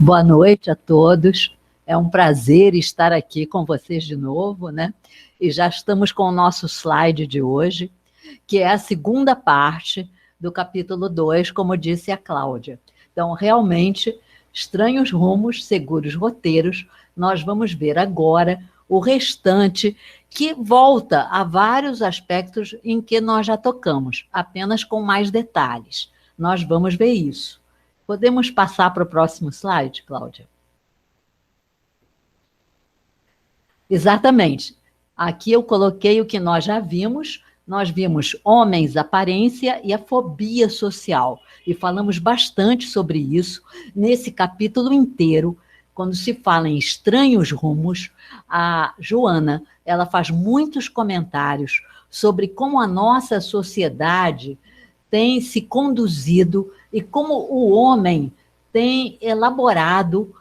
Boa noite a todos. É um prazer estar aqui com vocês de novo, né? E já estamos com o nosso slide de hoje, que é a segunda parte do capítulo 2, como disse a Cláudia. Então, realmente, estranhos rumos, seguros roteiros, nós vamos ver agora o restante, que volta a vários aspectos em que nós já tocamos, apenas com mais detalhes. Nós vamos ver isso. Podemos passar para o próximo slide, Cláudia? Exatamente. Aqui eu coloquei o que nós já vimos. Nós vimos homens, aparência e a fobia social. E falamos bastante sobre isso nesse capítulo inteiro. Quando se fala em estranhos rumos, a Joana, ela faz muitos comentários sobre como a nossa sociedade tem se conduzido e como o homem tem elaborado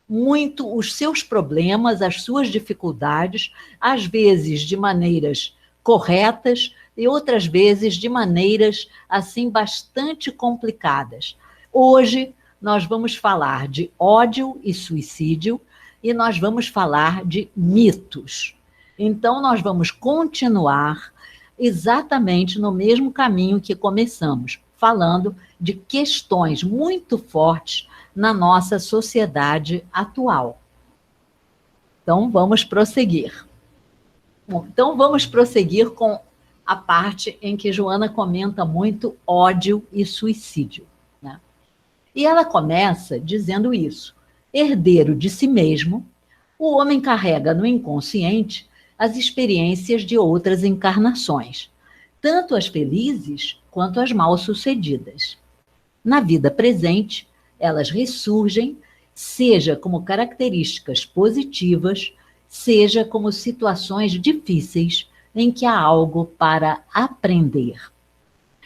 muito os seus problemas, as suas dificuldades, às vezes de maneiras corretas e outras vezes de maneiras assim bastante complicadas. Hoje nós vamos falar de ódio e suicídio e nós vamos falar de mitos. Então nós vamos continuar exatamente no mesmo caminho que começamos, falando de questões muito fortes na nossa sociedade atual. Então, vamos prosseguir. Bom, então, vamos prosseguir com a parte em que Joana comenta muito ódio e suicídio, né? E ela começa dizendo isso: herdeiro de si mesmo, o homem carrega no inconsciente as experiências de outras encarnações, tanto as felizes quanto as mal-sucedidas. Na vida presente, elas ressurgem, seja como características positivas, seja como situações difíceis em que há algo para aprender.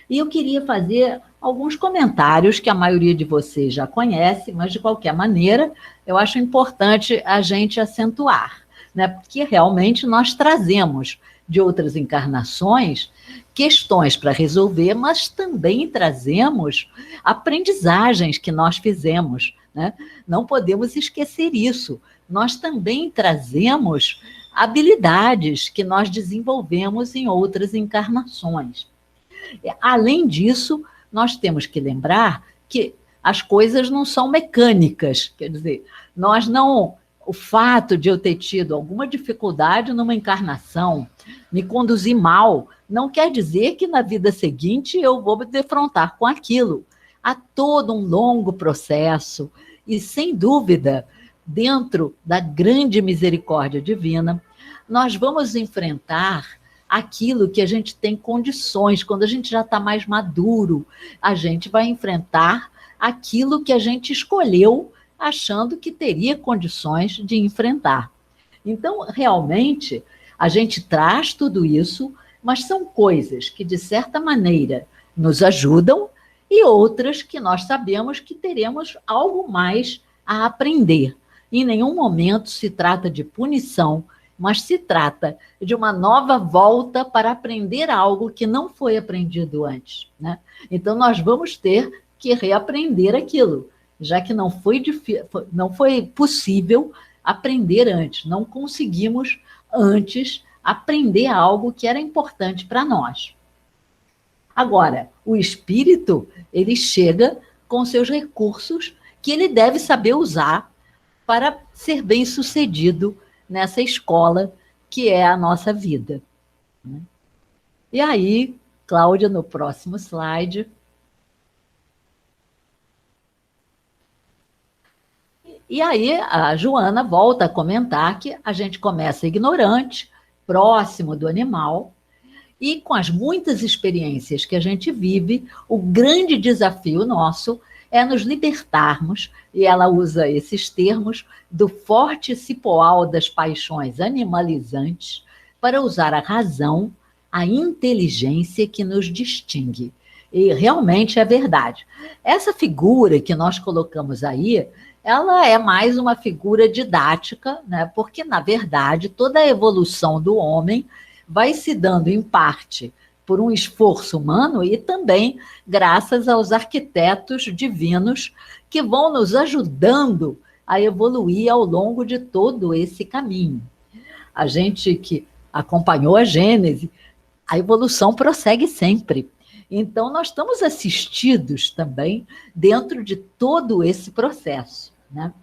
E eu queria fazer alguns comentários que a maioria de vocês já conhece, mas de qualquer maneira, eu acho importante a gente acentuar, né? Porque realmente nós trazemos de outras encarnações questões para resolver, mas também trazemos aprendizagens que nós fizemos, né? Não podemos esquecer isso. Nós também trazemos habilidades que nós desenvolvemos em outras encarnações. Além disso, nós temos que lembrar que as coisas não são mecânicas, quer dizer, nós não... O fato de eu ter tido alguma dificuldade numa encarnação, me conduzir mal, não quer dizer que na vida seguinte eu vou me defrontar com aquilo. Há todo um longo processo e, sem dúvida, dentro da grande misericórdia divina, nós vamos enfrentar aquilo que a gente tem condições. Quando a gente já está mais maduro, a gente vai enfrentar aquilo que a gente escolheu achando que teria condições de enfrentar. Então, realmente, a gente traz tudo isso, mas são coisas que, de certa maneira, nos ajudam e outras que nós sabemos que teremos algo mais a aprender. Em nenhum momento se trata de punição, mas se trata de uma nova volta para aprender algo que não foi aprendido antes, né? Então, nós vamos ter que reaprender aquilo, já que não foi possível aprender antes, não conseguimos antes aprender algo que era importante para nós. Agora, o espírito, ele chega com seus recursos que ele deve saber usar para ser bem-sucedido nessa escola que é a nossa vida. E aí, Cláudia, no próximo slide... E aí a Joana volta a comentar que a gente começa ignorante, próximo do animal, e com as muitas experiências que a gente vive, o grande desafio nosso é nos libertarmos, e ela usa esses termos, do forte cipoal das paixões animalizantes, para usar a razão, a inteligência que nos distingue. E realmente é verdade. Essa figura que nós colocamos aí, ela é mais uma figura didática, né? Porque, na verdade, toda a evolução do homem vai se dando, em parte, por um esforço humano e também graças aos arquitetos divinos que vão nos ajudando a evoluir ao longo de todo esse caminho. A gente que acompanhou a Gênese, a evolução prossegue sempre. Então, nós estamos assistidos também dentro de todo esse processo, né?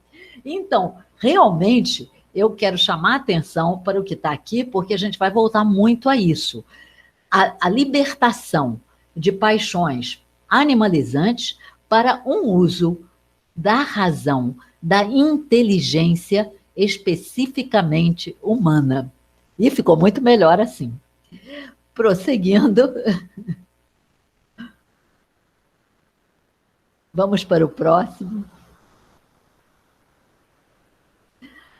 Então, realmente, eu quero chamar a atenção para o que está aqui, porque a gente vai voltar muito a isso. A libertação de paixões animalizantes para um uso da razão, da inteligência especificamente humana. E ficou muito melhor assim. Prosseguindo, vamos para o próximo.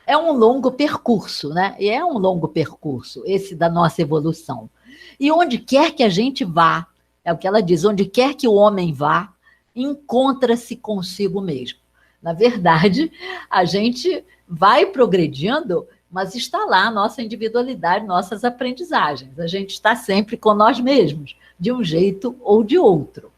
É um longo percurso, né? E é um longo percurso, esse da nossa evolução. E onde quer que a gente vá, é o que ela diz, onde quer que o homem vá, encontra-se consigo mesmo. Na verdade, a gente vai progredindo, mas está lá a nossa individualidade, nossas aprendizagens. A gente está sempre com nós mesmos, de um jeito ou de outro.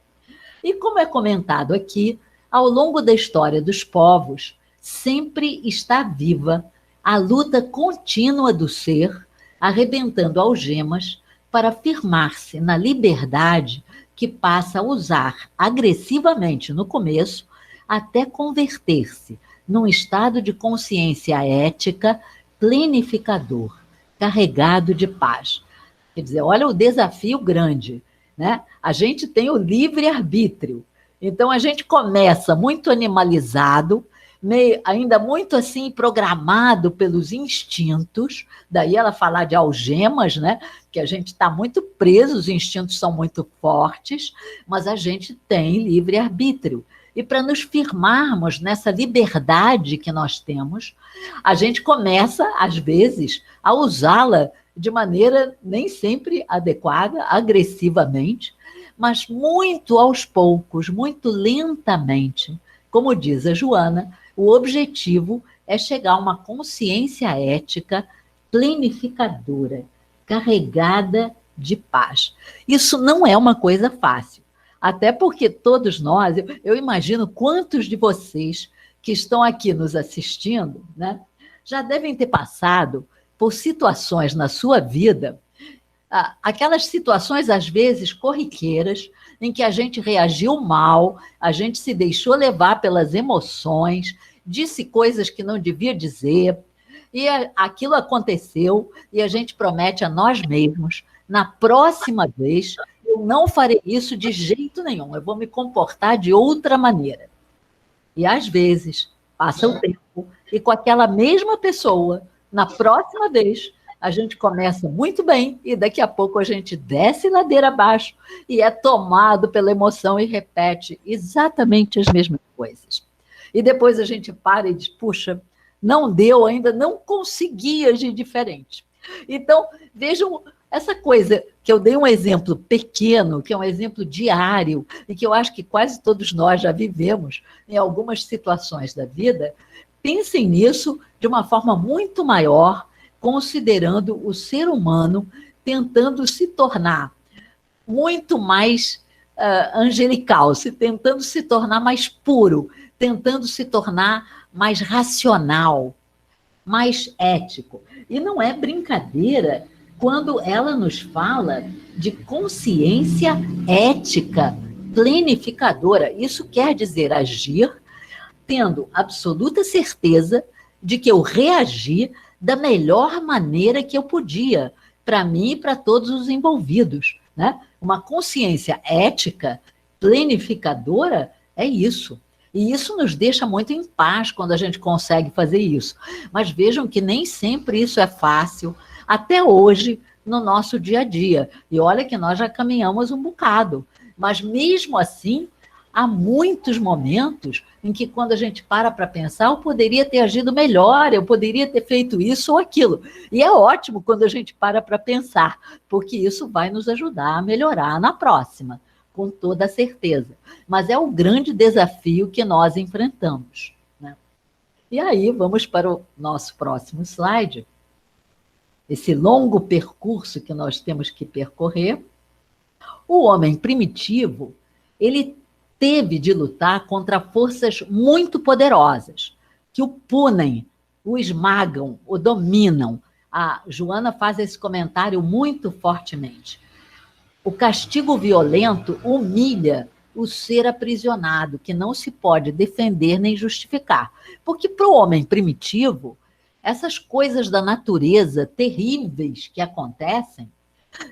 E como é comentado aqui, ao longo da história dos povos, sempre está viva a luta contínua do ser, arrebentando algemas para firmar-se na liberdade que passa a usar agressivamente no começo, até converter-se num estado de consciência ética plenificador, carregado de paz. Quer dizer, olha o desafio grande, né? A gente tem o livre-arbítrio. Então, a gente começa muito animalizado, ainda muito assim programado pelos instintos, daí ela falar de algemas, né? Que a gente está muito preso, os instintos são muito fortes, mas a gente tem livre-arbítrio. E para nos firmarmos nessa liberdade que nós temos, a gente começa, às vezes, a usá-la de maneira nem sempre adequada, agressivamente, mas muito aos poucos, muito lentamente. Como diz a Joana, o objetivo é chegar a uma consciência ética plenificadora, carregada de paz. Isso não é uma coisa fácil, até porque todos nós, eu imagino quantos de vocês que estão aqui nos assistindo, né, já devem ter passado por situações na sua vida, aquelas situações, às vezes, corriqueiras, em que a gente reagiu mal, a gente se deixou levar pelas emoções, disse coisas que não devia dizer, e aquilo aconteceu, e a gente promete a nós mesmos, na próxima vez, eu não farei isso de jeito nenhum, eu vou me comportar de outra maneira. E, às vezes, passa o tempo, e com aquela mesma pessoa, na próxima vez, a gente começa muito bem e daqui a pouco a gente desce ladeira abaixo e é tomado pela emoção e repete exatamente as mesmas coisas. E depois a gente para e diz, puxa, não deu ainda, não consegui agir diferente. Então, vejam essa coisa que eu dei um exemplo pequeno, que é um exemplo diário, e que eu acho que quase todos nós já vivemos em algumas situações da vida. Pensem nisso de uma forma muito maior, considerando o ser humano tentando se tornar muito mais angelical, tentando se tornar mais puro, tentando se tornar mais racional, mais ético. E não é brincadeira quando ela nos fala de consciência ética plenificadora. Isso quer dizer agir tendo absoluta certeza de que eu reagi da melhor maneira que eu podia, para mim e para todos os envolvidos, né? Uma consciência ética, planificadora, é isso. E isso nos deixa muito em paz quando a gente consegue fazer isso. Mas vejam que nem sempre isso é fácil, até hoje, no nosso dia a dia. E olha que nós já caminhamos um bocado. Mas mesmo assim, há muitos momentos em que, quando a gente para pensar, eu poderia ter agido melhor, eu poderia ter feito isso ou aquilo. E é ótimo quando a gente para pensar, porque isso vai nos ajudar a melhorar na próxima, com toda certeza. Mas é o grande desafio que nós enfrentamos, né? E aí, vamos para o nosso próximo slide. Esse longo percurso que nós temos que percorrer. O homem primitivo, ele teve de lutar contra forças muito poderosas, que o punem, o esmagam, o dominam. A Joana faz esse comentário muito fortemente. O castigo violento humilha o ser aprisionado, que não se pode defender nem justificar. Porque para o homem primitivo, essas coisas da natureza terríveis que acontecem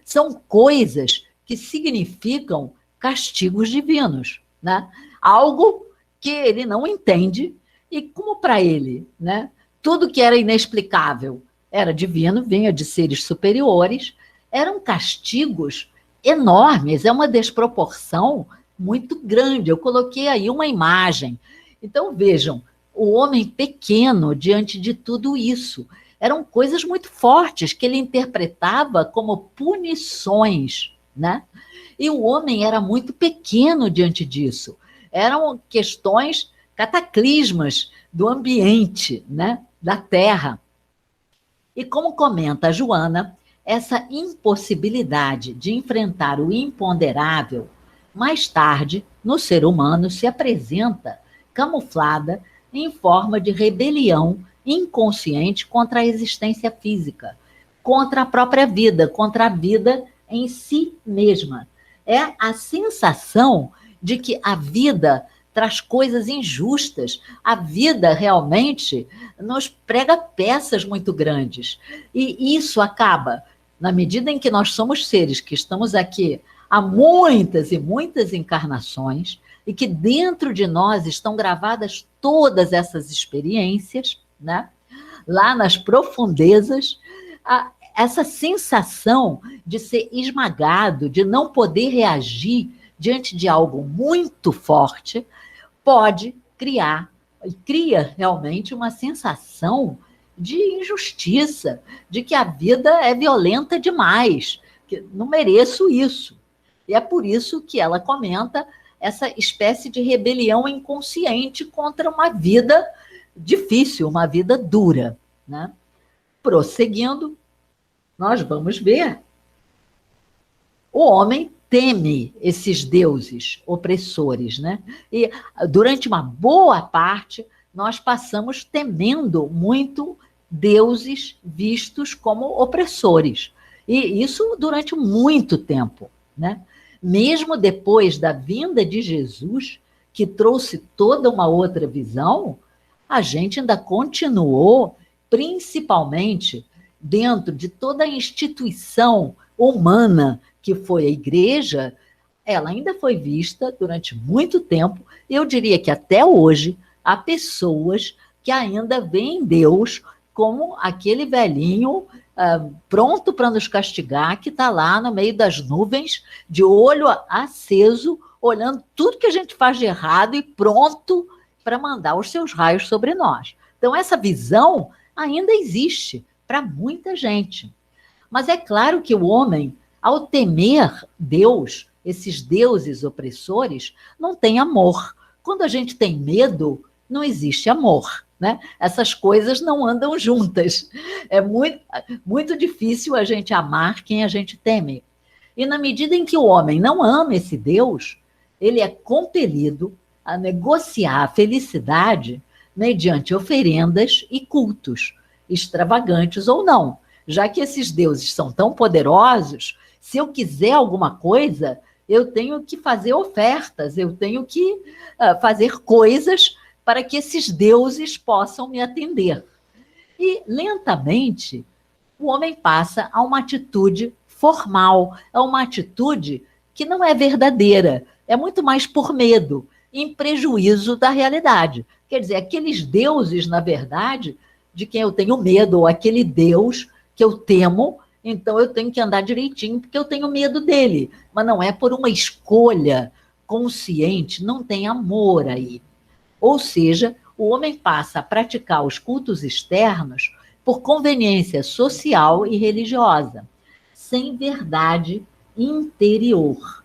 são coisas que significam castigos divinos, né? Algo que ele não entende e como para ele, né? Tudo que era inexplicável era divino, vinha de seres superiores, eram castigos enormes, é uma desproporção muito grande. Eu coloquei aí uma imagem. Então, vejam, o homem pequeno diante de tudo isso. Eram coisas muito fortes que ele interpretava como punições, né? E o homem era muito pequeno diante disso. Eram questões cataclismas do ambiente, né? Da Terra. E como comenta a Joana, essa impossibilidade de enfrentar o imponderável, mais tarde, no ser humano, se apresenta camuflada em forma de rebelião inconsciente contra a existência física, contra a própria vida, contra a vida em si mesma. É a sensação de que a vida traz coisas injustas, a vida realmente nos prega peças muito grandes. E isso acaba, na medida em que nós somos seres que estamos aqui há muitas e muitas encarnações, e que dentro de nós estão gravadas todas essas experiências, né? Lá nas profundezas, essa sensação de ser esmagado, de não poder reagir diante de algo muito forte, pode criar, e cria realmente uma sensação de injustiça, de que a vida é violenta demais, que não mereço isso. E é por isso que ela comenta essa espécie de rebelião inconsciente contra uma vida difícil, uma vida dura, né? Prosseguindo, nós vamos ver. O homem teme esses deuses opressores, né? E durante uma boa parte, nós passamos temendo muito deuses vistos como opressores. E isso durante muito tempo, né? Mesmo depois da vinda de Jesus, que trouxe toda uma outra visão, a gente ainda continuou, principalmente dentro de toda a instituição humana que foi a igreja, ela ainda foi vista durante muito tempo. Eu diria que até hoje há pessoas que ainda veem Deus como aquele velhinho pronto para nos castigar, que está lá no meio das nuvens, de olho aceso, olhando tudo que a gente faz de errado e pronto para mandar os seus raios sobre nós. Então, essa visão ainda existe para muita gente. Mas é claro que o homem, ao temer Deus, esses deuses opressores, não tem amor. Quando a gente tem medo, não existe amor, né? Essas coisas não andam juntas. É muito difícil a gente amar quem a gente teme. E na medida em que o homem não ama esse Deus, ele é compelido a negociar a felicidade mediante oferendas e cultos, extravagantes ou não. Já que esses deuses são tão poderosos, se eu quiser alguma coisa, eu tenho que fazer ofertas, eu tenho que fazer coisas para que esses deuses possam me atender. E, lentamente, o homem passa a uma atitude formal, a uma atitude que não é verdadeira, é muito mais por medo, em prejuízo da realidade. Quer dizer, aqueles deuses, na verdade, de quem eu tenho medo, ou aquele Deus que eu temo, então eu tenho que andar direitinho, porque eu tenho medo dele. Mas não é por uma escolha consciente, não tem amor aí. Ou seja, o homem passa a praticar os cultos externos por conveniência social e religiosa, sem verdade interior.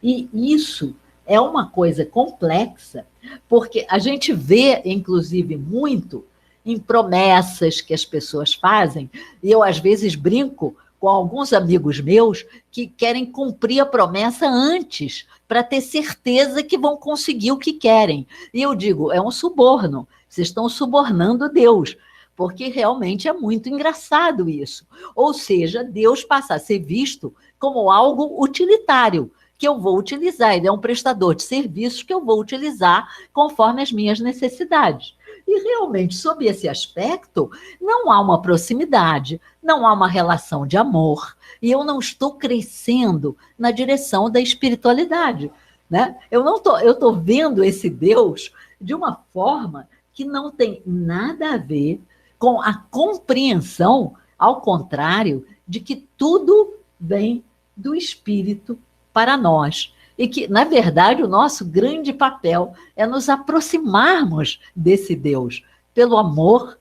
E isso é uma coisa complexa, porque a gente vê, inclusive, muito em promessas que as pessoas fazem, e eu às vezes brinco com alguns amigos meus que querem cumprir a promessa antes, para ter certeza que vão conseguir o que querem. E eu digo, é um suborno, vocês estão subornando Deus, porque realmente é muito engraçado isso. Ou seja, Deus passa a ser visto como algo utilitário, que eu vou utilizar, ele é um prestador de serviços que eu vou utilizar conforme as minhas necessidades. E realmente, sob esse aspecto, não há uma proximidade, não há uma relação de amor, e eu não estou crescendo na direção da espiritualidade, né? Eu estou vendo esse Deus de uma forma que não tem nada a ver com a compreensão, ao contrário, de que tudo vem do Espírito para nós. E que, na verdade, o nosso grande papel é nos aproximarmos desse Deus, pelo amor,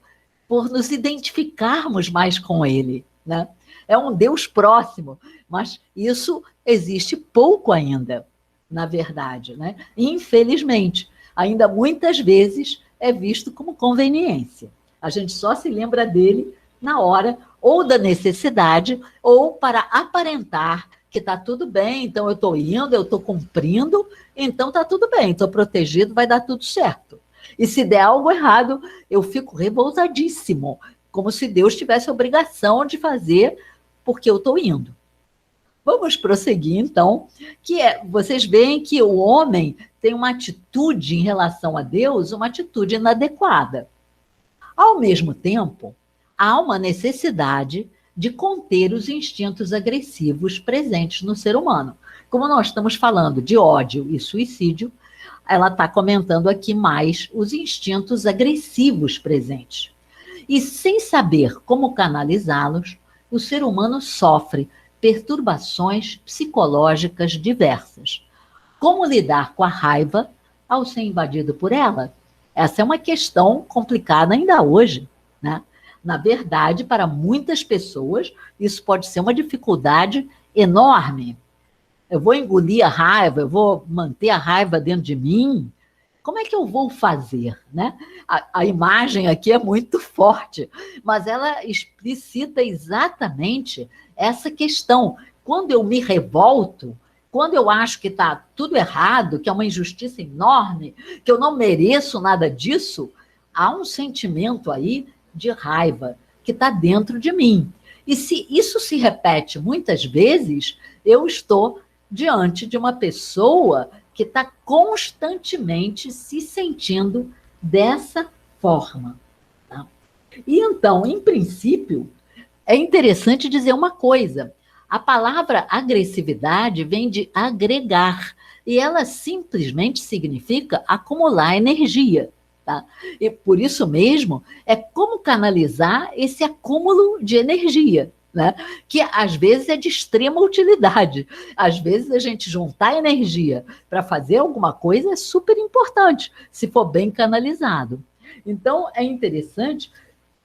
por nos identificarmos mais com Ele, né? É um Deus próximo, mas isso existe pouco ainda, na verdade, né? Infelizmente, ainda muitas vezes é visto como conveniência. A gente só se lembra dele na hora ou da necessidade ou para aparentar que está tudo bem, então eu estou indo, eu estou cumprindo, então está tudo bem, estou protegido, vai dar tudo certo. E se der algo errado, eu fico revoltadíssimo, como se Deus tivesse a obrigação de fazer porque eu estou indo. Vamos prosseguir, então, vocês veem que o homem tem uma atitude em relação a Deus, uma atitude inadequada. Ao mesmo tempo, há uma necessidade de conter os instintos agressivos presentes no ser humano. Como nós estamos falando de ódio e suicídio, ela está comentando aqui mais os instintos agressivos presentes. E sem saber como canalizá-los, o ser humano sofre perturbações psicológicas diversas. Como lidar com a raiva ao ser invadido por ela? Essa é uma questão complicada ainda hoje, né? Na verdade, para muitas pessoas, isso pode ser uma dificuldade enorme. Eu vou engolir a raiva, eu vou manter a raiva dentro de mim. Como é que eu vou fazer, né? A imagem aqui é muito forte, mas ela explicita exatamente essa questão. Quando eu me revolto, quando eu acho que está tudo errado, que é uma injustiça enorme, que eu não mereço nada disso, há um sentimento aí de raiva que está dentro de mim. E se isso se repete muitas vezes, eu estou diante de uma pessoa que está constantemente se sentindo dessa forma. Tá? E então, em princípio, é interessante dizer uma coisa. A palavra agressividade vem de agregar, e ela simplesmente significa acumular energia. Tá? E por isso mesmo, é como canalizar esse acúmulo de energia, né? Que às vezes é de extrema utilidade. Às vezes a gente juntar energia para fazer alguma coisa é super importante, se for bem canalizado. Então, é interessante,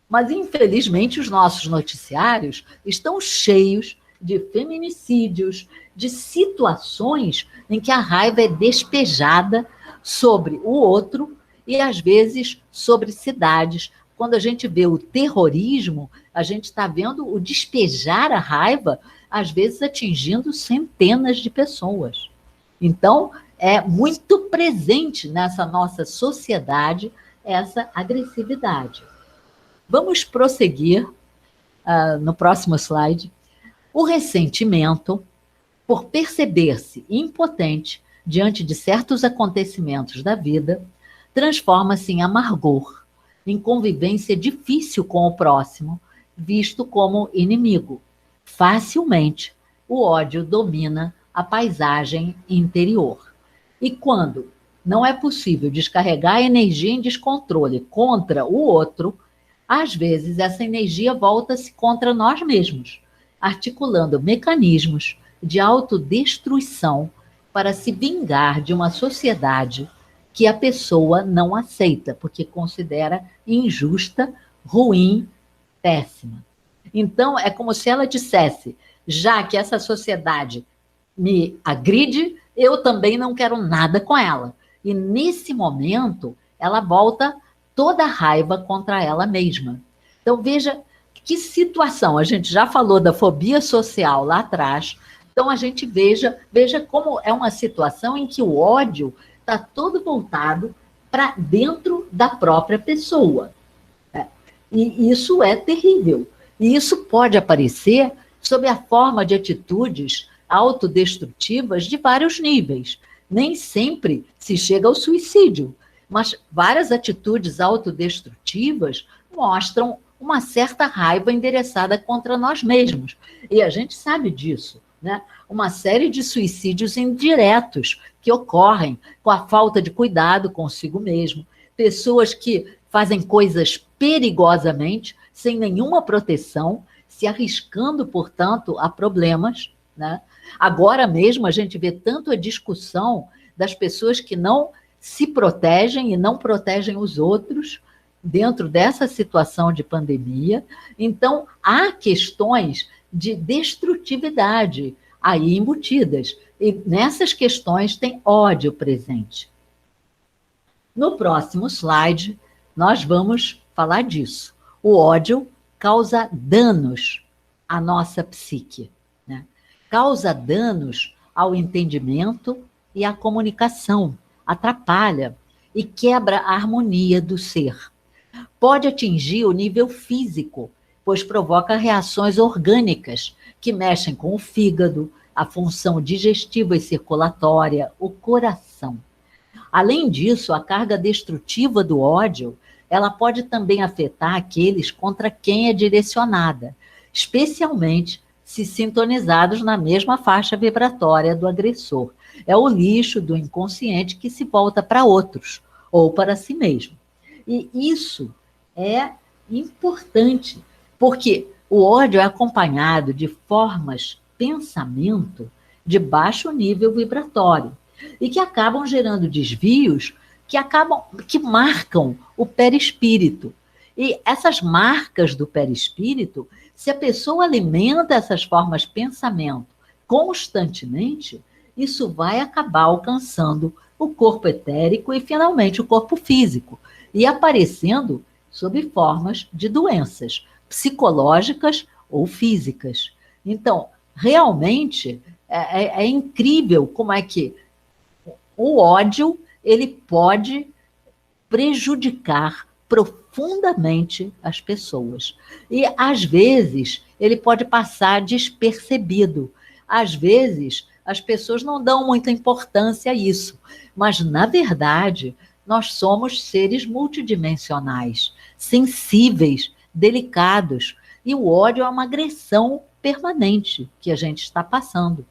mas infelizmente os nossos noticiários estão cheios de feminicídios, de situações em que a raiva é despejada sobre o outro e, às vezes, sobre cidades. Quando a gente vê o terrorismo, a gente está vendo o despejar a raiva, às vezes atingindo centenas de pessoas. Então, é muito presente nessa nossa sociedade essa agressividade. Vamos prosseguir no próximo slide. O ressentimento, por perceber-se impotente diante de certos acontecimentos da vida, transforma-se em amargor, em convivência difícil com o próximo, visto como inimigo. Facilmente, o ódio domina a paisagem interior. E quando não é possível descarregar a energia em descontrole contra o outro, às vezes essa energia volta-se contra nós mesmos, articulando mecanismos de autodestruição para se vingar de uma sociedade que a pessoa não aceita, porque considera injusta, ruim, péssima. Então, é como se ela dissesse, já que essa sociedade me agride, eu também não quero nada com ela. E nesse momento, ela volta toda a raiva contra ela mesma. Então, veja Que situação? A gente já falou da fobia social lá atrás, então a gente veja como é uma situação em que o ódio está todo voltado para dentro da própria pessoa. E isso é terrível. E isso pode aparecer sob a forma de atitudes autodestrutivas de vários níveis. Nem sempre se chega ao suicídio, mas várias atitudes autodestrutivas mostram uma certa raiva endereçada contra nós mesmos. E a gente sabe disso, né? Uma série de suicídios indiretos que ocorrem com a falta de cuidado consigo mesmo. Pessoas que fazem coisas perigosamente, sem nenhuma proteção, se arriscando, portanto, a problemas, né? Agora mesmo a gente vê tanto a discussão das pessoas que não se protegem e não protegem os outros dentro dessa situação de pandemia. Então, há questões de destrutividade aí embutidas. E nessas questões tem ódio presente. No próximo slide, nós vamos falar disso. O ódio causa danos à nossa psique, né? Causa danos ao entendimento e à comunicação, atrapalha e quebra a harmonia do ser. Pode atingir o nível físico, pois provoca reações orgânicas que mexem com o fígado, a função digestiva e circulatória, o coração. Além disso, a carga destrutiva do ódio, ela pode também afetar aqueles contra quem é direcionada, especialmente se sintonizados na mesma faixa vibratória do agressor. É o lixo do inconsciente que se volta para outros, ou para si mesmo. E isso é importante, porque o ódio é acompanhado de formas pensamento de baixo nível vibratório e que acabam gerando desvios que marcam o perispírito. E essas marcas do perispírito, se a pessoa alimenta essas formas pensamento constantemente, isso vai acabar alcançando o corpo etérico e finalmente o corpo físico e aparecendo sob formas de doenças psicológicas ou físicas. Então, realmente é incrível como é que o ódio ele pode prejudicar profundamente as pessoas. E, às vezes, ele pode passar despercebido. Às vezes, as pessoas não dão muita importância a isso. Mas, na verdade, nós somos seres multidimensionais, sensíveis, delicados. E o ódio é uma agressão permanente que a gente está passando.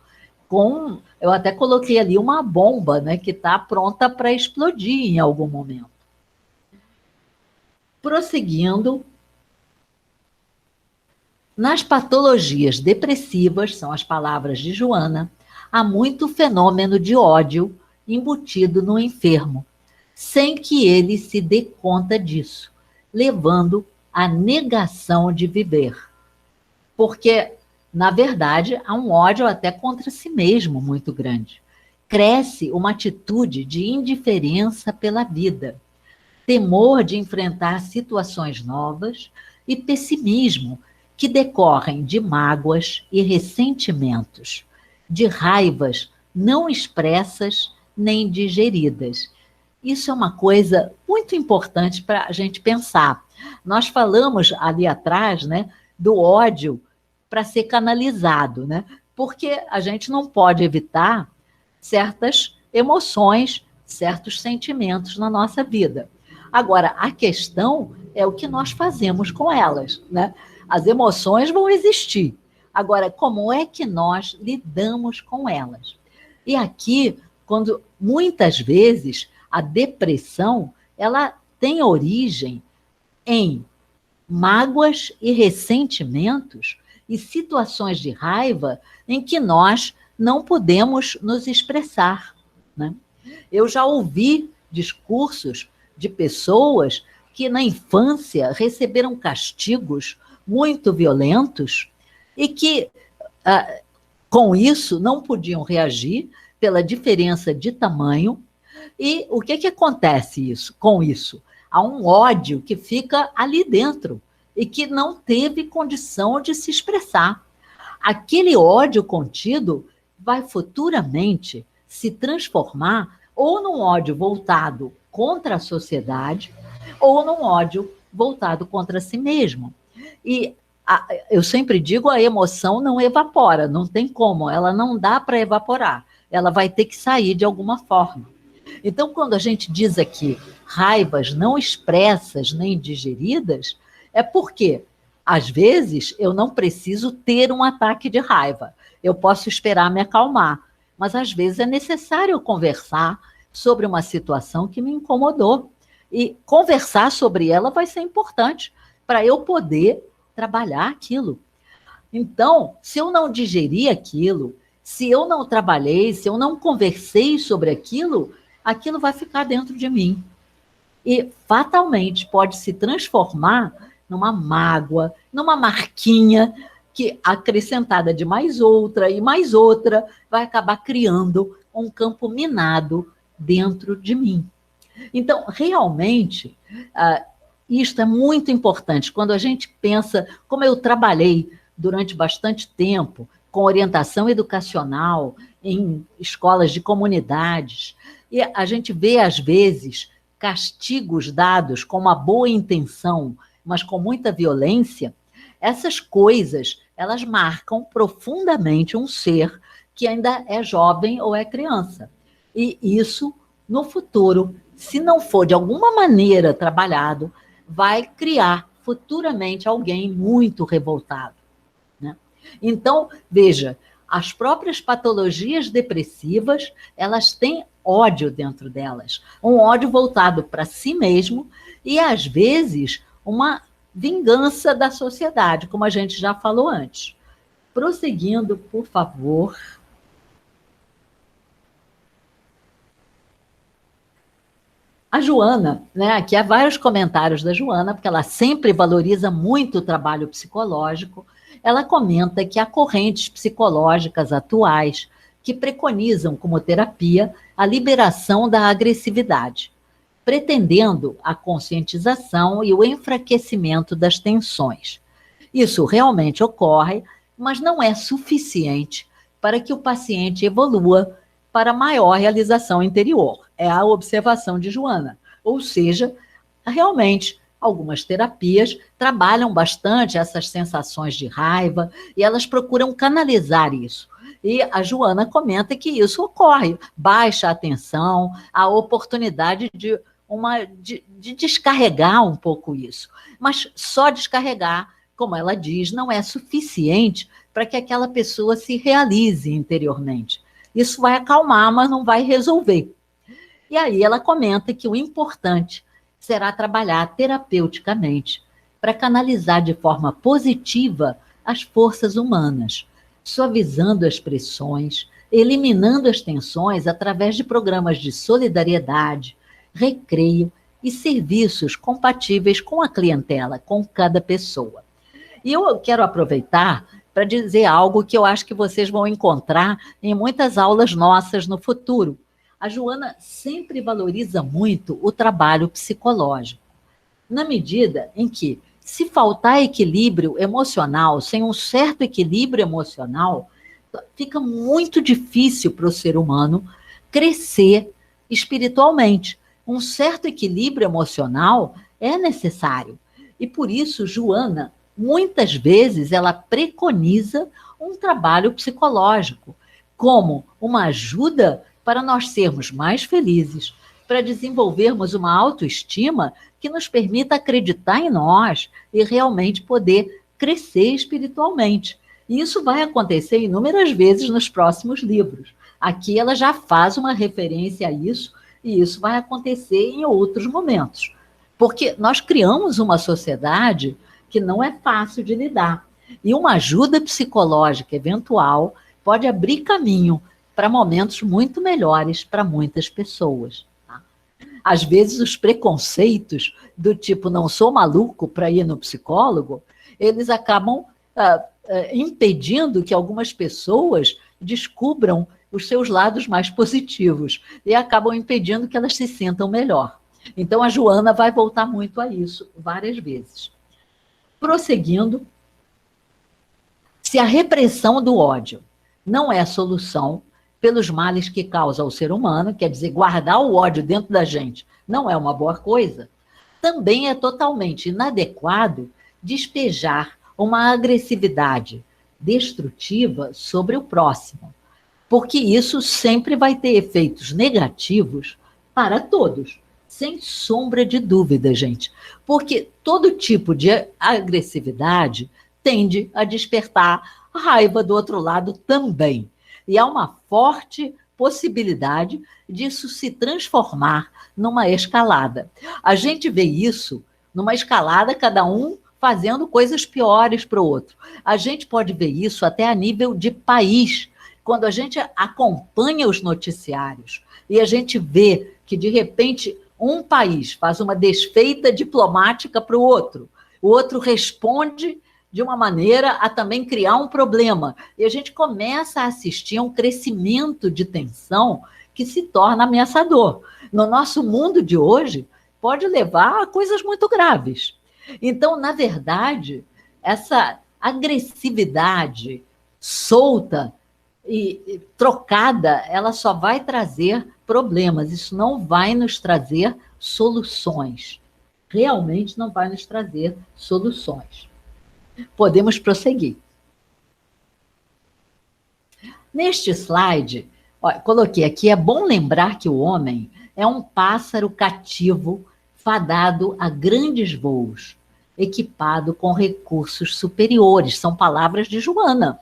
Eu até coloquei ali uma bomba, né, que está pronta para explodir em algum momento. Prosseguindo, nas patologias depressivas, são as palavras de Joana, há muito fenômeno de ódio embutido no enfermo, sem que ele se dê conta disso, levando à negação de viver. Porque, na verdade, há um ódio até contra si mesmo muito grande. Cresce uma atitude de indiferença pela vida, temor de enfrentar situações novas e pessimismo que decorrem de mágoas e ressentimentos, de raivas não expressas nem digeridas. Isso é uma coisa muito importante para a gente pensar. Nós falamos ali atrás, né, do ódio para ser canalizado, né? Porque a gente não pode evitar certas emoções, certos sentimentos na nossa vida. Agora, a questão é o que nós fazemos com elas, né? As emoções vão existir. Agora, como é que nós lidamos com elas? E aqui, quando muitas vezes a depressão, ela tem origem em mágoas e ressentimentos e situações de raiva em que nós não podemos nos expressar, né? Eu já ouvi discursos de pessoas que na infância receberam castigos muito violentos e que, com isso, não podiam reagir pela diferença de tamanho. E o que acontece com isso? Há um ódio que fica ali dentro, e que não teve condição de se expressar. Aquele ódio contido vai futuramente se transformar ou num ódio voltado contra a sociedade ou num ódio voltado contra si mesmo. E eu sempre digo, a emoção não evapora, não tem como, ela não dá para evaporar, ela vai ter que sair de alguma forma. Então, quando a gente diz aqui raivas não expressas nem digeridas, é porque, às vezes, eu não preciso ter um ataque de raiva. Eu posso esperar me acalmar, mas às vezes é necessário conversar sobre uma situação que me incomodou. E conversar sobre ela vai ser importante para eu poder trabalhar aquilo. Então, se eu não digeri aquilo, se eu não trabalhei, se eu não conversei sobre aquilo, aquilo vai ficar dentro de mim. E fatalmente pode se transformar numa mágoa, numa marquinha que, acrescentada de mais outra e mais outra, vai acabar criando um campo minado dentro de mim. Então, realmente, isto é muito importante. Quando a gente pensa, como eu trabalhei durante bastante tempo com orientação educacional em escolas de comunidades, e a gente vê, às vezes, castigos dados com uma boa intenção, mas com muita violência, essas coisas, elas marcam profundamente um ser que ainda é jovem ou é criança. E isso, no futuro, se não for de alguma maneira trabalhado, vai criar futuramente alguém muito revoltado, né? Então, veja, as próprias patologias depressivas, elas têm ódio dentro delas, um ódio voltado para si mesmo e, às vezes, uma vingança da sociedade, como a gente já falou antes. Prosseguindo, por favor. A Joana, né, aqui há vários comentários da Joana, porque ela sempre valoriza muito o trabalho psicológico. Ela comenta que há correntes psicológicas atuais que preconizam como terapia a liberação da agressividade, pretendendo a conscientização e o enfraquecimento das tensões. Isso realmente ocorre, mas não é suficiente para que o paciente evolua para maior realização interior. É a observação de Joana. Ou seja, realmente, algumas terapias trabalham bastante essas sensações de raiva e elas procuram canalizar isso. E a Joana comenta que isso ocorre, baixa a tensão, a oportunidade de descarregar um pouco isso. Mas só descarregar, como ela diz, não é suficiente para que aquela pessoa se realize interiormente. Isso vai acalmar, mas não vai resolver. E aí ela comenta que o importante será trabalhar terapeuticamente para canalizar de forma positiva as forças humanas, suavizando as pressões, eliminando as tensões através de programas de solidariedade, recreio e serviços compatíveis com a clientela, com cada pessoa. E eu quero aproveitar para dizer algo que eu acho que vocês vão encontrar em muitas aulas nossas no futuro. A Joana sempre valoriza muito o trabalho psicológico, na medida em que, se faltar equilíbrio emocional, sem um certo equilíbrio emocional, fica muito difícil para o ser humano crescer espiritualmente. Um certo equilíbrio emocional é necessário. E por isso, Joana, muitas vezes, ela preconiza um trabalho psicológico como uma ajuda para nós sermos mais felizes, para desenvolvermos uma autoestima que nos permita acreditar em nós e realmente poder crescer espiritualmente. E isso vai acontecer inúmeras vezes nos próximos livros. Aqui ela já faz uma referência a isso, e isso vai acontecer em outros momentos. Porque nós criamos uma sociedade que não é fácil de lidar. E uma ajuda psicológica eventual pode abrir caminho para momentos muito melhores para muitas pessoas. Tá? Às vezes, os preconceitos do tipo não sou maluco para ir no psicólogo, eles acabam impedindo que algumas pessoas descubram os seus lados mais positivos e acabam impedindo que elas se sintam melhor. Então, a Joana vai voltar muito a isso várias vezes. Prosseguindo, se a repressão do ódio não é a solução pelos males que causa ao ser humano, quer dizer, guardar o ódio dentro da gente não é uma boa coisa, também é totalmente inadequado despejar uma agressividade destrutiva sobre o próximo, porque isso sempre vai ter efeitos negativos para todos, sem sombra de dúvida, gente. Porque todo tipo de agressividade tende a despertar raiva do outro lado também. E há uma forte possibilidade disso se transformar numa escalada. A gente vê isso numa escalada, cada um fazendo coisas piores para o outro. A gente pode ver isso até a nível de país, quando a gente acompanha os noticiários e a gente vê que, de repente, um país faz uma desfeita diplomática para o outro responde de uma maneira a também criar um problema. E a gente começa a assistir a um crescimento de tensão que se torna ameaçador. No nosso mundo de hoje, pode levar a coisas muito graves. Então, na verdade, essa agressividade solta e trocada, ela só vai trazer problemas. Isso não vai nos trazer soluções. Realmente não vai nos trazer soluções. Podemos prosseguir. Neste slide, coloquei aqui, é bom lembrar que o homem é um pássaro cativo fadado a grandes voos, equipado com recursos superiores. São palavras de Joana.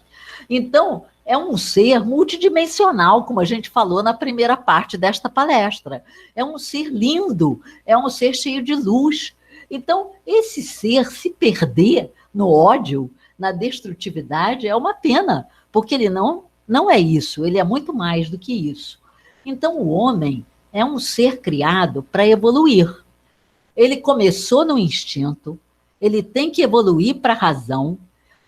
Então, é um ser multidimensional, como a gente falou na primeira parte desta palestra. É um ser lindo, é um ser cheio de luz. Então, esse ser se perder no ódio, na destrutividade, é uma pena, porque ele não é isso, ele é muito mais do que isso. Então, o homem é um ser criado para evoluir. Ele começou no instinto, ele tem que evoluir para a razão,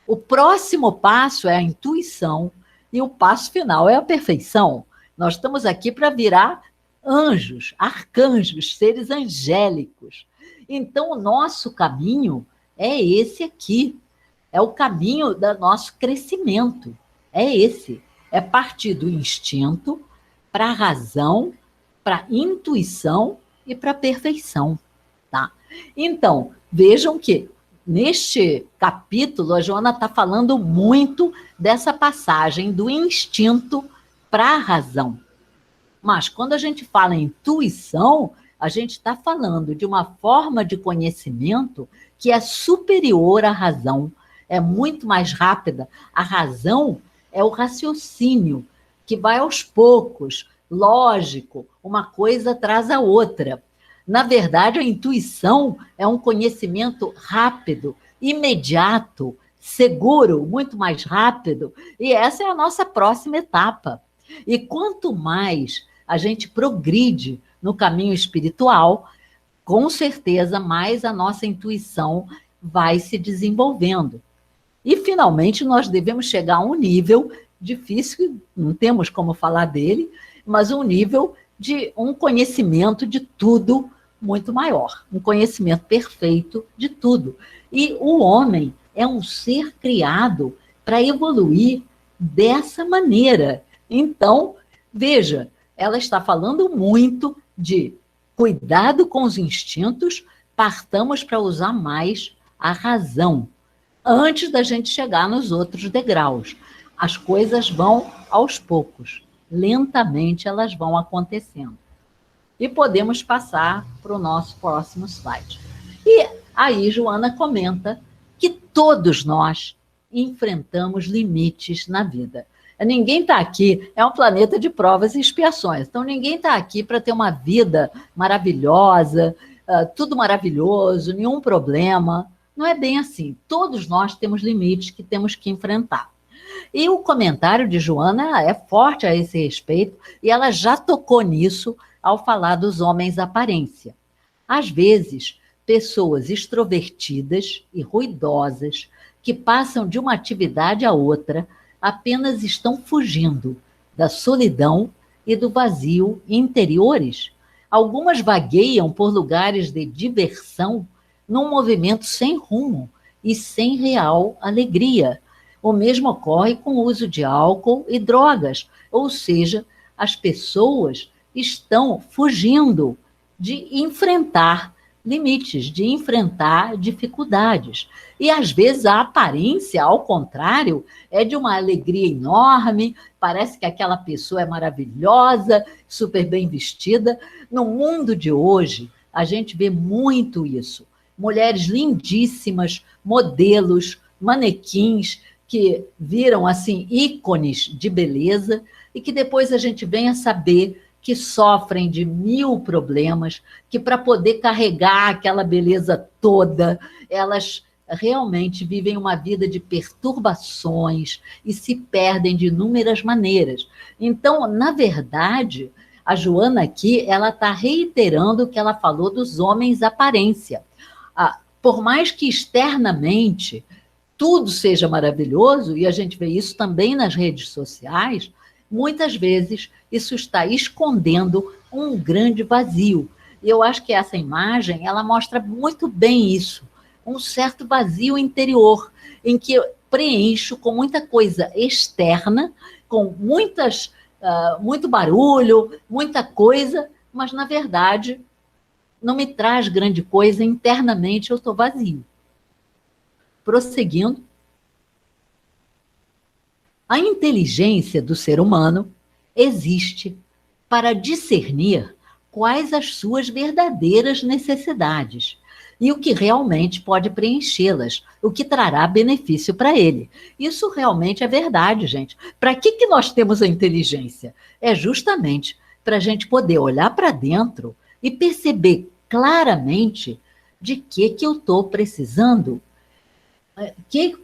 o próximo passo é a intuição e o passo final é a perfeição. Nós estamos aqui para virar anjos, arcanjos, seres angélicos. Então, o nosso caminho é esse aqui, é o caminho do nosso crescimento, é esse, é partir do instinto para a razão, para a intuição e para a perfeição, tá? Então, vejam que neste capítulo a Joana está falando muito dessa passagem do instinto para a razão. Mas quando a gente fala em intuição, a gente está falando de uma forma de conhecimento que é superior à razão, é muito mais rápida. A razão é o raciocínio, que vai aos poucos, lógico, uma coisa atrás a outra. Na verdade, a intuição é um conhecimento rápido, imediato, seguro, muito mais rápido, e essa é a nossa próxima etapa. E quanto mais a gente progride no caminho espiritual, com certeza mais a nossa intuição vai se desenvolvendo. E, finalmente, nós devemos chegar a um nível difícil, não temos como falar dele, mas um nível de um conhecimento de tudo muito maior, um conhecimento perfeito de tudo. E o homem é um ser criado para evoluir dessa maneira. Então, veja, ela está falando muito de cuidado com os instintos, partamos para usar mais a razão, antes da gente chegar nos outros degraus. As coisas vão aos poucos, lentamente elas vão acontecendo. E podemos passar para o nosso próximo slide. E aí Joana comenta que todos nós enfrentamos limites na vida. Ninguém está aqui, é um planeta de provas e expiações, então ninguém está aqui para ter uma vida maravilhosa, tudo maravilhoso, nenhum problema. Não é bem assim. Todos nós temos limites que temos que enfrentar. E o comentário de Joana é forte a esse respeito, e ela já tocou nisso ao falar dos homens aparência. Às vezes, pessoas extrovertidas e ruidosas que passam de uma atividade a outra apenas estão fugindo da solidão e do vazio interiores. Algumas vagueiam por lugares de diversão num movimento sem rumo e sem real alegria. O mesmo ocorre com o uso de álcool e drogas, ou seja, as pessoas estão fugindo de enfrentar limites, de enfrentar dificuldades. E às vezes a aparência, ao contrário, é de uma alegria enorme, parece que aquela pessoa é maravilhosa, super bem vestida. No mundo de hoje, a gente vê muito isso. Mulheres lindíssimas, modelos, manequins, que viram assim ícones de beleza e que depois a gente vem a saber que sofrem de 1000 problemas, que para poder carregar aquela beleza toda, elas realmente vivem uma vida de perturbações e se perdem de inúmeras maneiras. Então, na verdade, a Joana aqui, ela está reiterando o que ela falou dos homens aparência. Por mais que externamente tudo seja maravilhoso, e a gente vê isso também nas redes sociais, muitas vezes isso está escondendo um grande vazio. E eu acho que essa imagem, ela mostra muito bem isso, um certo vazio interior, em que eu preencho com muita coisa externa, com muito barulho, muita coisa, mas, na verdade, não me traz grande coisa, internamente eu estou vazio. Prosseguindo, a inteligência do ser humano existe para discernir quais as suas verdadeiras necessidades e o que realmente pode preenchê-las, o que trará benefício para ele. Isso realmente é verdade, gente. Para que nós temos a inteligência? É justamente para a gente poder olhar para dentro e perceber claramente de que eu estou precisando, que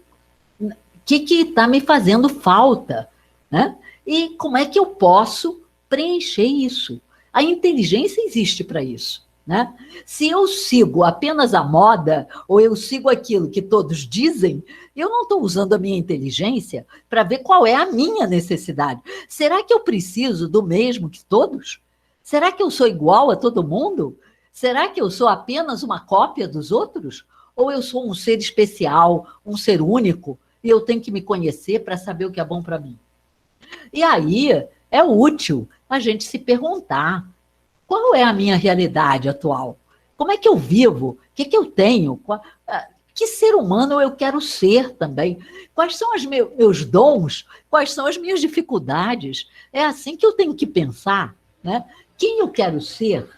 está me fazendo falta, né? E como é que eu posso preencher isso? A inteligência existe para isso, né? Se eu sigo apenas a moda, ou eu sigo aquilo que todos dizem, eu não estou usando a minha inteligência para ver qual é a minha necessidade. Será que eu preciso do mesmo que todos? Será que eu sou igual a todo mundo? Será que eu sou apenas uma cópia dos outros? Ou eu sou um ser especial, um ser único, e eu tenho que me conhecer para saber o que é bom para mim? E aí é útil a gente se perguntar: qual é a minha realidade atual? Como é que eu vivo? O que eu tenho? Que ser humano eu quero ser também? Quais são os meus dons? Quais são as minhas dificuldades? É assim que eu tenho que pensar, né? Quem eu quero ser?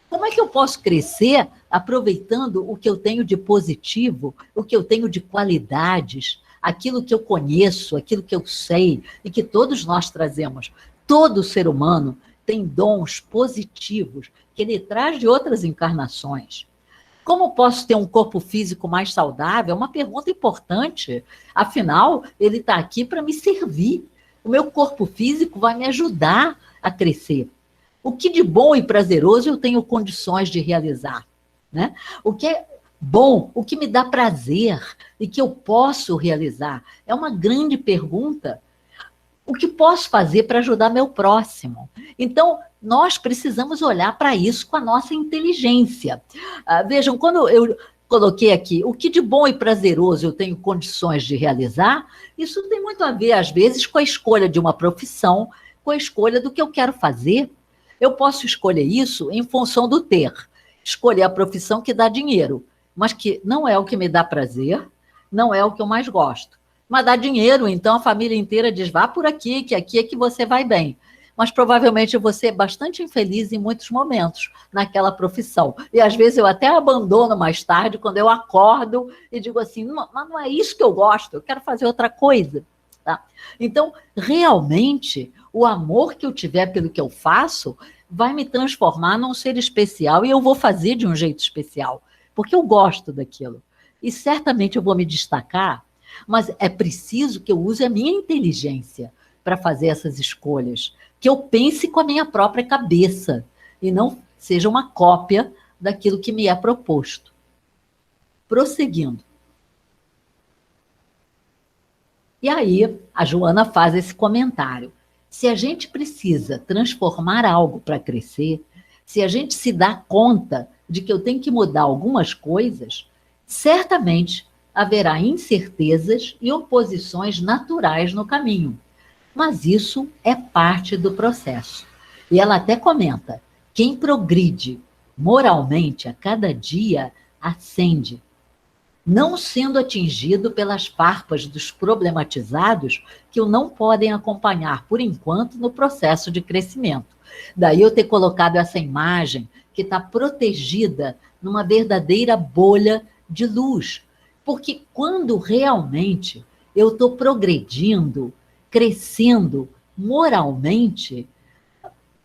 Como é que eu posso crescer aproveitando o que eu tenho de positivo, o que eu tenho de qualidades, aquilo que eu conheço, aquilo que eu sei e que todos nós trazemos? Todo ser humano tem dons positivos que ele traz de outras encarnações. Como posso ter um corpo físico mais saudável? É uma pergunta importante. Afinal, ele está aqui para me servir. O meu corpo físico vai me ajudar a crescer. O que de bom e prazeroso eu tenho condições de realizar, né? O que é bom, o que me dá prazer e que eu posso realizar? É uma grande pergunta. O que posso fazer para ajudar meu próximo? Então, nós precisamos olhar para isso com a nossa inteligência. Vejam, quando eu coloquei aqui, o que de bom e prazeroso eu tenho condições de realizar, isso tem muito a ver, às vezes, com a escolha de uma profissão, com a escolha do que eu quero fazer. Eu posso escolher isso em função do ter. Escolher a profissão que dá dinheiro, mas que não é o que me dá prazer, não é o que eu mais gosto. Mas dá dinheiro, então a família inteira diz: vá por aqui, que aqui é que você vai bem. Mas provavelmente eu vou ser bastante infeliz em muitos momentos naquela profissão. E às vezes eu até abandono mais tarde, quando eu acordo e digo assim: mas não é isso que eu gosto, eu quero fazer outra coisa. Tá? Então, realmente, o amor que eu tiver pelo que eu faço vai me transformar num ser especial e eu vou fazer de um jeito especial, porque eu gosto daquilo. E certamente eu vou me destacar, mas é preciso que eu use a minha inteligência para fazer essas escolhas, que eu pense com a minha própria cabeça e não seja uma cópia daquilo que me é proposto. Prosseguindo. E aí, a Joana faz esse comentário. Se a gente precisa transformar algo para crescer, se a gente se dá conta de que eu tenho que mudar algumas coisas, certamente haverá incertezas e oposições naturais no caminho. Mas isso é parte do processo. E ela até comenta: quem progride moralmente a cada dia ascende, não sendo atingido pelas farpas dos problematizados que o não podem acompanhar, por enquanto, no processo de crescimento. Daí eu ter colocado essa imagem que está protegida numa verdadeira bolha de luz. Porque quando realmente eu estou progredindo, crescendo moralmente,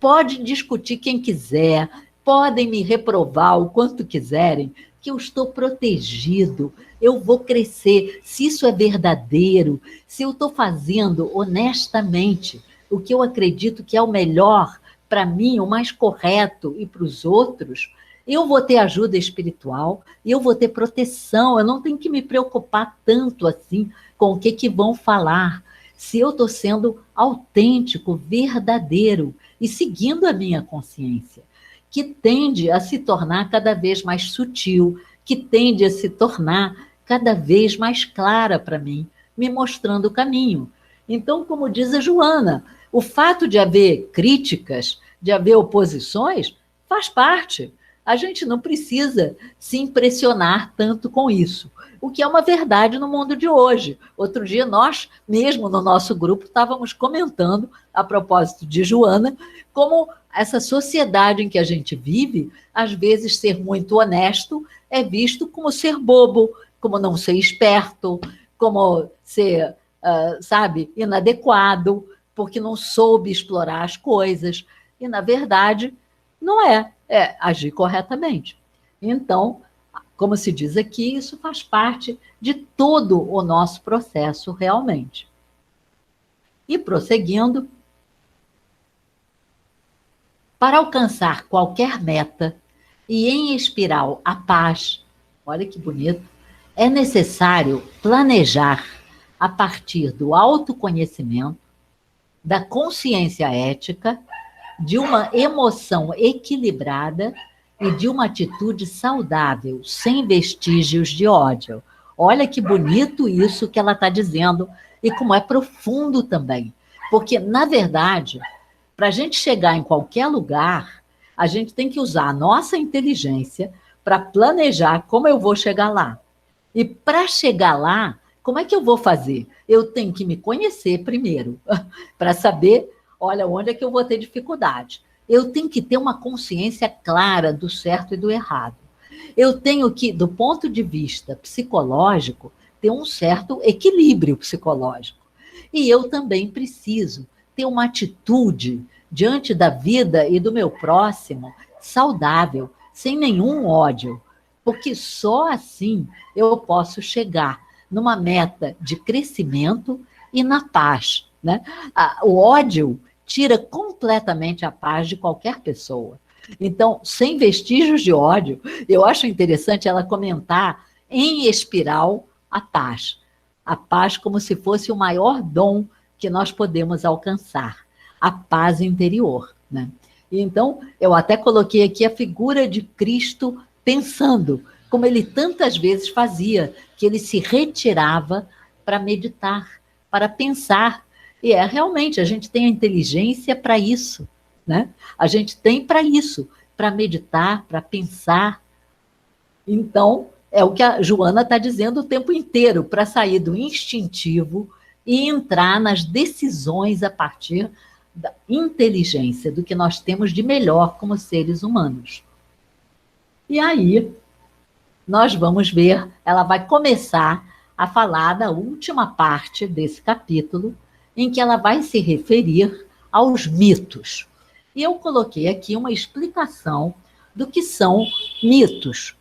pode discutir quem quiser, podem me reprovar o quanto quiserem, que eu estou protegido, eu vou crescer. Se isso é verdadeiro, se eu estou fazendo honestamente o que eu acredito que é o melhor para mim, o mais correto e para os outros, eu vou ter ajuda espiritual, eu vou ter proteção, eu não tenho que me preocupar tanto assim com o que vão falar. Se eu estou sendo autêntico, verdadeiro e seguindo a minha consciência, que tende a se tornar cada vez mais sutil, que tende a se tornar cada vez mais clara para mim, me mostrando o caminho. Então, como diz a Joana, o fato de haver críticas, de haver oposições, faz parte. A gente não precisa se impressionar tanto com isso, o que é uma verdade no mundo de hoje. Outro dia, nós, mesmo no nosso grupo, estávamos comentando, a propósito de Joana, como essa sociedade em que a gente vive, às vezes ser muito honesto é visto como ser bobo, como não ser esperto, como ser, sabe, inadequado, porque não soube explorar as coisas. E, na verdade, não é agir corretamente. Então, como se diz aqui, isso faz parte de todo o nosso processo realmente. E prosseguindo, para alcançar qualquer meta e em espiral a paz, olha que bonito, é necessário planejar a partir do autoconhecimento, da consciência ética, de uma emoção equilibrada e de uma atitude saudável, sem vestígios de ódio. Olha que bonito isso que ela está dizendo e como é profundo também. Porque, na verdade, para a gente chegar em qualquer lugar, a gente tem que usar a nossa inteligência para planejar como eu vou chegar lá. E para chegar lá, como é que eu vou fazer? Eu tenho que me conhecer primeiro, para saber, olha, onde é que eu vou ter dificuldade. Eu tenho que ter uma consciência clara do certo e do errado. Eu tenho que, do ponto de vista psicológico, ter um certo equilíbrio psicológico. E eu também preciso ter uma atitude diante da vida e do meu próximo saudável, sem nenhum ódio, porque só assim eu posso chegar numa meta de crescimento e na paz, né? O ódio tira completamente a paz de qualquer pessoa. Então, sem vestígios de ódio, eu acho interessante ela comentar em espiral a paz. A paz como se fosse o maior dom que nós podemos alcançar, a paz interior, né? E então, eu até coloquei aqui a figura de Cristo pensando, como ele tantas vezes fazia, que ele se retirava para meditar, para pensar. E realmente, a gente tem a inteligência para isso, né? A gente tem para isso, para meditar, para pensar. Então, é o que a Joana está dizendo o tempo inteiro, para sair do instintivo e entrar nas decisões a partir da inteligência, do que nós temos de melhor como seres humanos. E aí, nós vamos ver, ela vai começar a falar da última parte desse capítulo, em que ela vai se referir aos mitos. E eu coloquei aqui uma explicação do que são mitos.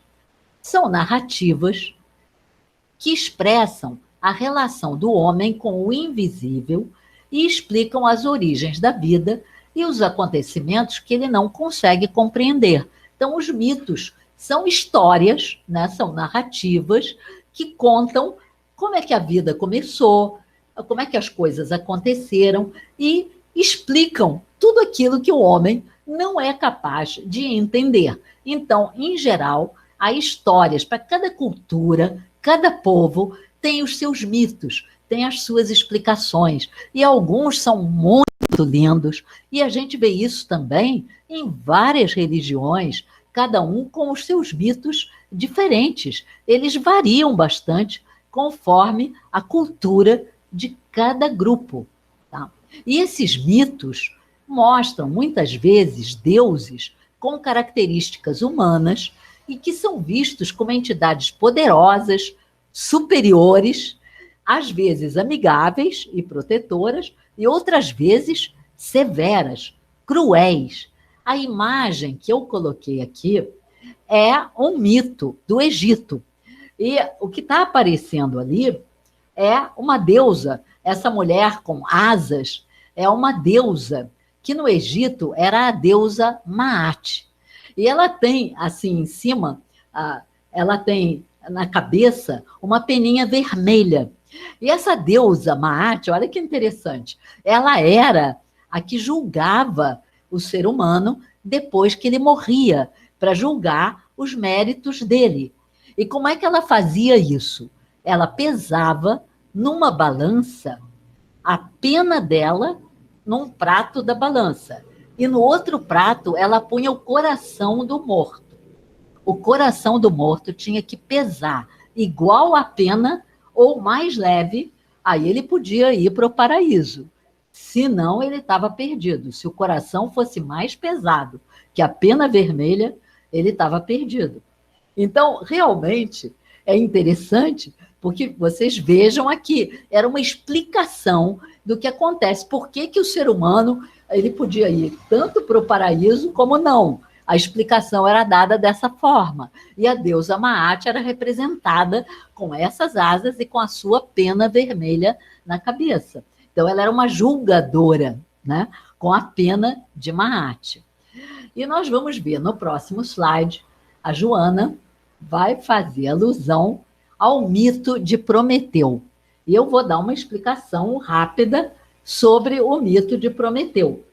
São narrativas que expressam a relação do homem com o invisível e explicam as origens da vida e os acontecimentos que ele não consegue compreender. Então, os mitos são histórias, né? São narrativas que contam como é que a vida começou, como é que as coisas aconteceram e explicam tudo aquilo que o homem não é capaz de entender. Então, em geral, há histórias para cada cultura, Cada povo tem os seus mitos, tem as suas explicações, e alguns são muito lindos, e a gente vê isso também em várias religiões, cada um com os seus mitos diferentes. Eles variam bastante conforme a cultura de cada grupo. Tá? E esses mitos mostram, muitas vezes, deuses com características humanas e que são vistos como entidades poderosas, superiores, às vezes amigáveis e protetoras, e outras vezes severas, cruéis. A imagem que eu coloquei aqui é um mito do Egito. E o que está aparecendo ali é uma deusa. Essa mulher com asas é uma deusa que no Egito era a deusa Maat. E ela tem, assim, em cima, ela tem na cabeça uma peninha vermelha. E essa deusa Maat, olha que interessante, ela era a que julgava o ser humano depois que ele morria, para julgar os méritos dele. E como é que ela fazia isso? Ela pesava numa balança a pena dela num prato da balança. E no outro prato, ela punha o coração do morto. O coração do morto tinha que pesar igual a pena ou mais leve, aí ele podia ir para o paraíso. Se não, ele estava perdido. Se o coração fosse mais pesado que a pena vermelha, ele estava perdido. Então, realmente, é interessante, porque vocês vejam aqui, era uma explicação do que acontece. Por que o ser humano ele podia ir tanto para o paraíso como não? A explicação era dada dessa forma. E a deusa Maat era representada com essas asas e com a sua pena vermelha na cabeça. Então, ela era uma julgadora, né? Com a pena de Maat. E nós vamos ver no próximo slide, a Joana vai fazer alusão ao mito de Prometeu. E eu vou dar uma explicação rápida sobre o mito de Prometeu.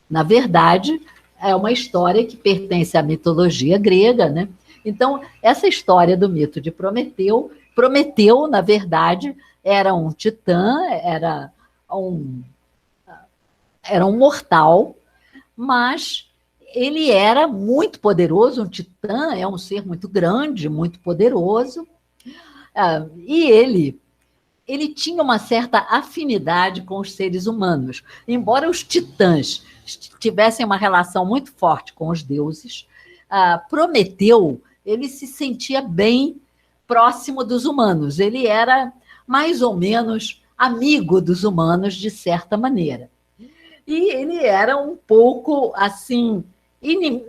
Na verdade, é uma história que pertence à mitologia grega, né? Então, essa história do mito de Prometeu, Prometeu, na verdade, era um titã, era um mortal, mas ele era muito poderoso, um titã é um ser muito grande, muito poderoso, e ele tinha uma certa afinidade com os seres humanos. Embora os titãs tivessem uma relação muito forte com os deuses, Prometeu, ele se sentia bem próximo dos humanos, ele era mais ou menos amigo dos humanos, de certa maneira. E ele era um pouco, assim,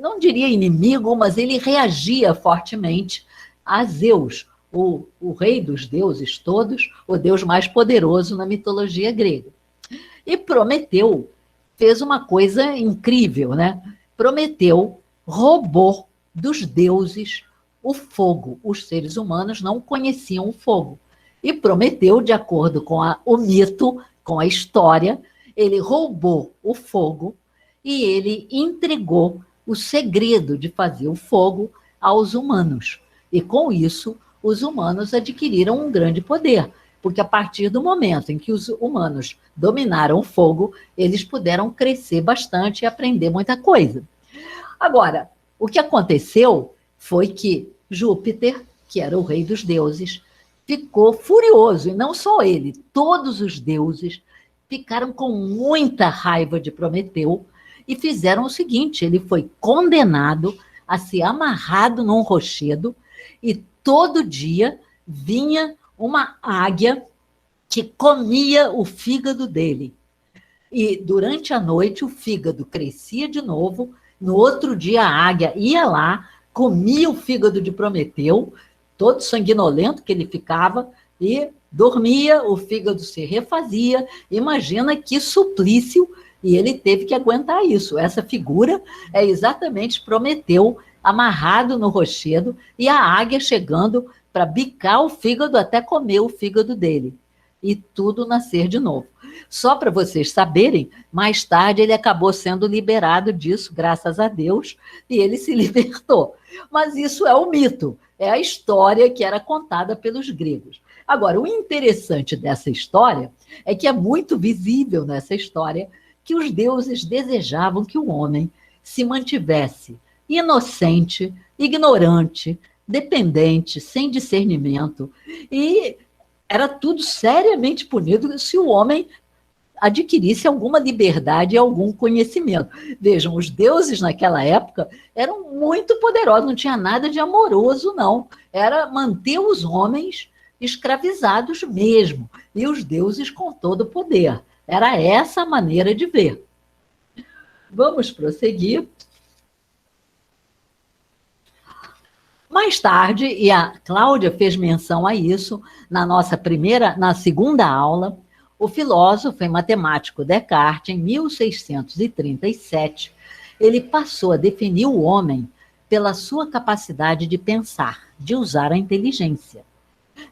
não diria inimigo, mas ele reagia fortemente a Zeus, o rei dos deuses todos, o deus mais poderoso na mitologia grega. E Prometeu fez uma coisa incrível, né? Prometeu roubou dos deuses o fogo. Os seres humanos não conheciam o fogo. E Prometeu, de acordo com o mito, com a história, ele roubou o fogo e ele entregou o segredo de fazer o fogo aos humanos. E com isso, os humanos adquiriram um grande poder, porque a partir do momento em que os humanos dominaram o fogo, eles puderam crescer bastante e aprender muita coisa. Agora, o que aconteceu foi que Júpiter, que era o rei dos deuses, ficou furioso, e não só ele, todos os deuses ficaram com muita raiva de Prometeu e fizeram o seguinte: ele foi condenado a ser amarrado num rochedo e todo dia vinha uma águia que comia o fígado dele. E durante a noite o fígado crescia de novo, no outro dia a águia ia lá, comia o fígado de Prometeu, todo sanguinolento que ele ficava, e dormia, o fígado se refazia. Imagina que suplício, e ele teve que aguentar isso. Essa figura é exatamente Prometeu amarrado no rochedo e a águia chegando para bicar o fígado até comer o fígado dele. E tudo nascer de novo. Só para vocês saberem, mais tarde ele acabou sendo liberado disso, graças a Deus, e ele se libertou. Mas isso é o mito. É a história que era contada pelos gregos. Agora, o interessante dessa história é que é muito visível nessa história que os deuses desejavam que o homem se mantivesse inocente, ignorante, dependente, sem discernimento, e era tudo seriamente punido se o homem adquirisse alguma liberdade e algum conhecimento. Vejam, os deuses naquela época eram muito poderosos, não tinha nada de amoroso, não. Era manter os homens escravizados mesmo, e os deuses com todo o poder. Era essa a maneira de ver. Vamos prosseguir. Mais tarde, e a Cláudia fez menção a isso na segunda aula, o filósofo e matemático Descartes, em 1637, ele passou a definir o homem pela sua capacidade de pensar, de usar a inteligência.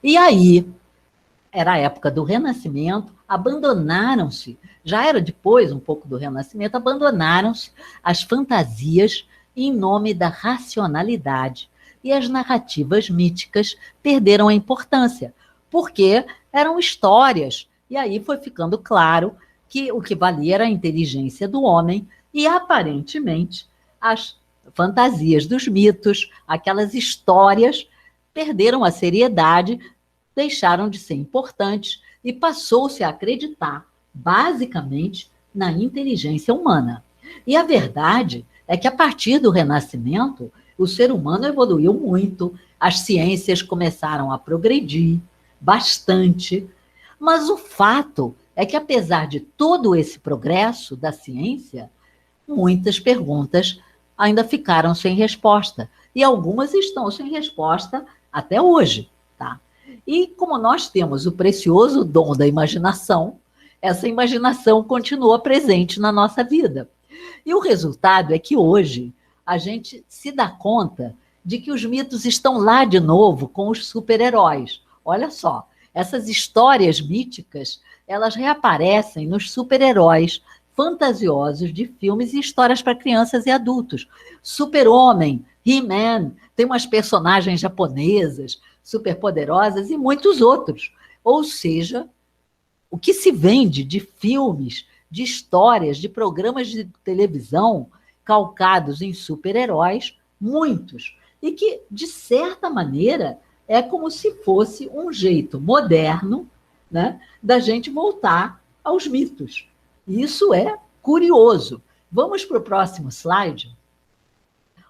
E aí, era a época do Renascimento, abandonaram-se, já era depois um pouco do Renascimento, abandonaram-se as fantasias em nome da racionalidade, e as narrativas míticas perderam a importância, porque eram histórias. E aí foi ficando claro que o que valia era a inteligência do homem e, aparentemente, as fantasias dos mitos, aquelas histórias, perderam a seriedade, deixaram de ser importantes e passou-se a acreditar, basicamente, na inteligência humana. E a verdade é que, a partir do Renascimento, o ser humano evoluiu muito, as ciências começaram a progredir bastante, mas o fato é que, apesar de todo esse progresso da ciência, muitas perguntas ainda ficaram sem resposta, e algumas estão sem resposta até hoje, tá? E como nós temos o precioso dom da imaginação, essa imaginação continua presente na nossa vida. E o resultado é que hoje a gente se dá conta de que os mitos estão lá de novo com os super-heróis. Olha só, essas histórias míticas, elas reaparecem nos super-heróis fantasiosos de filmes e histórias para crianças e adultos. Super-Homem, He-Man, tem umas personagens japonesas superpoderosas e muitos outros. Ou seja, o que se vende de filmes, de histórias, de programas de televisão calcados em super-heróis, muitos, e que, de certa maneira, é como se fosse um jeito moderno, né, da gente voltar aos mitos. Isso é curioso. Vamos para o próximo slide?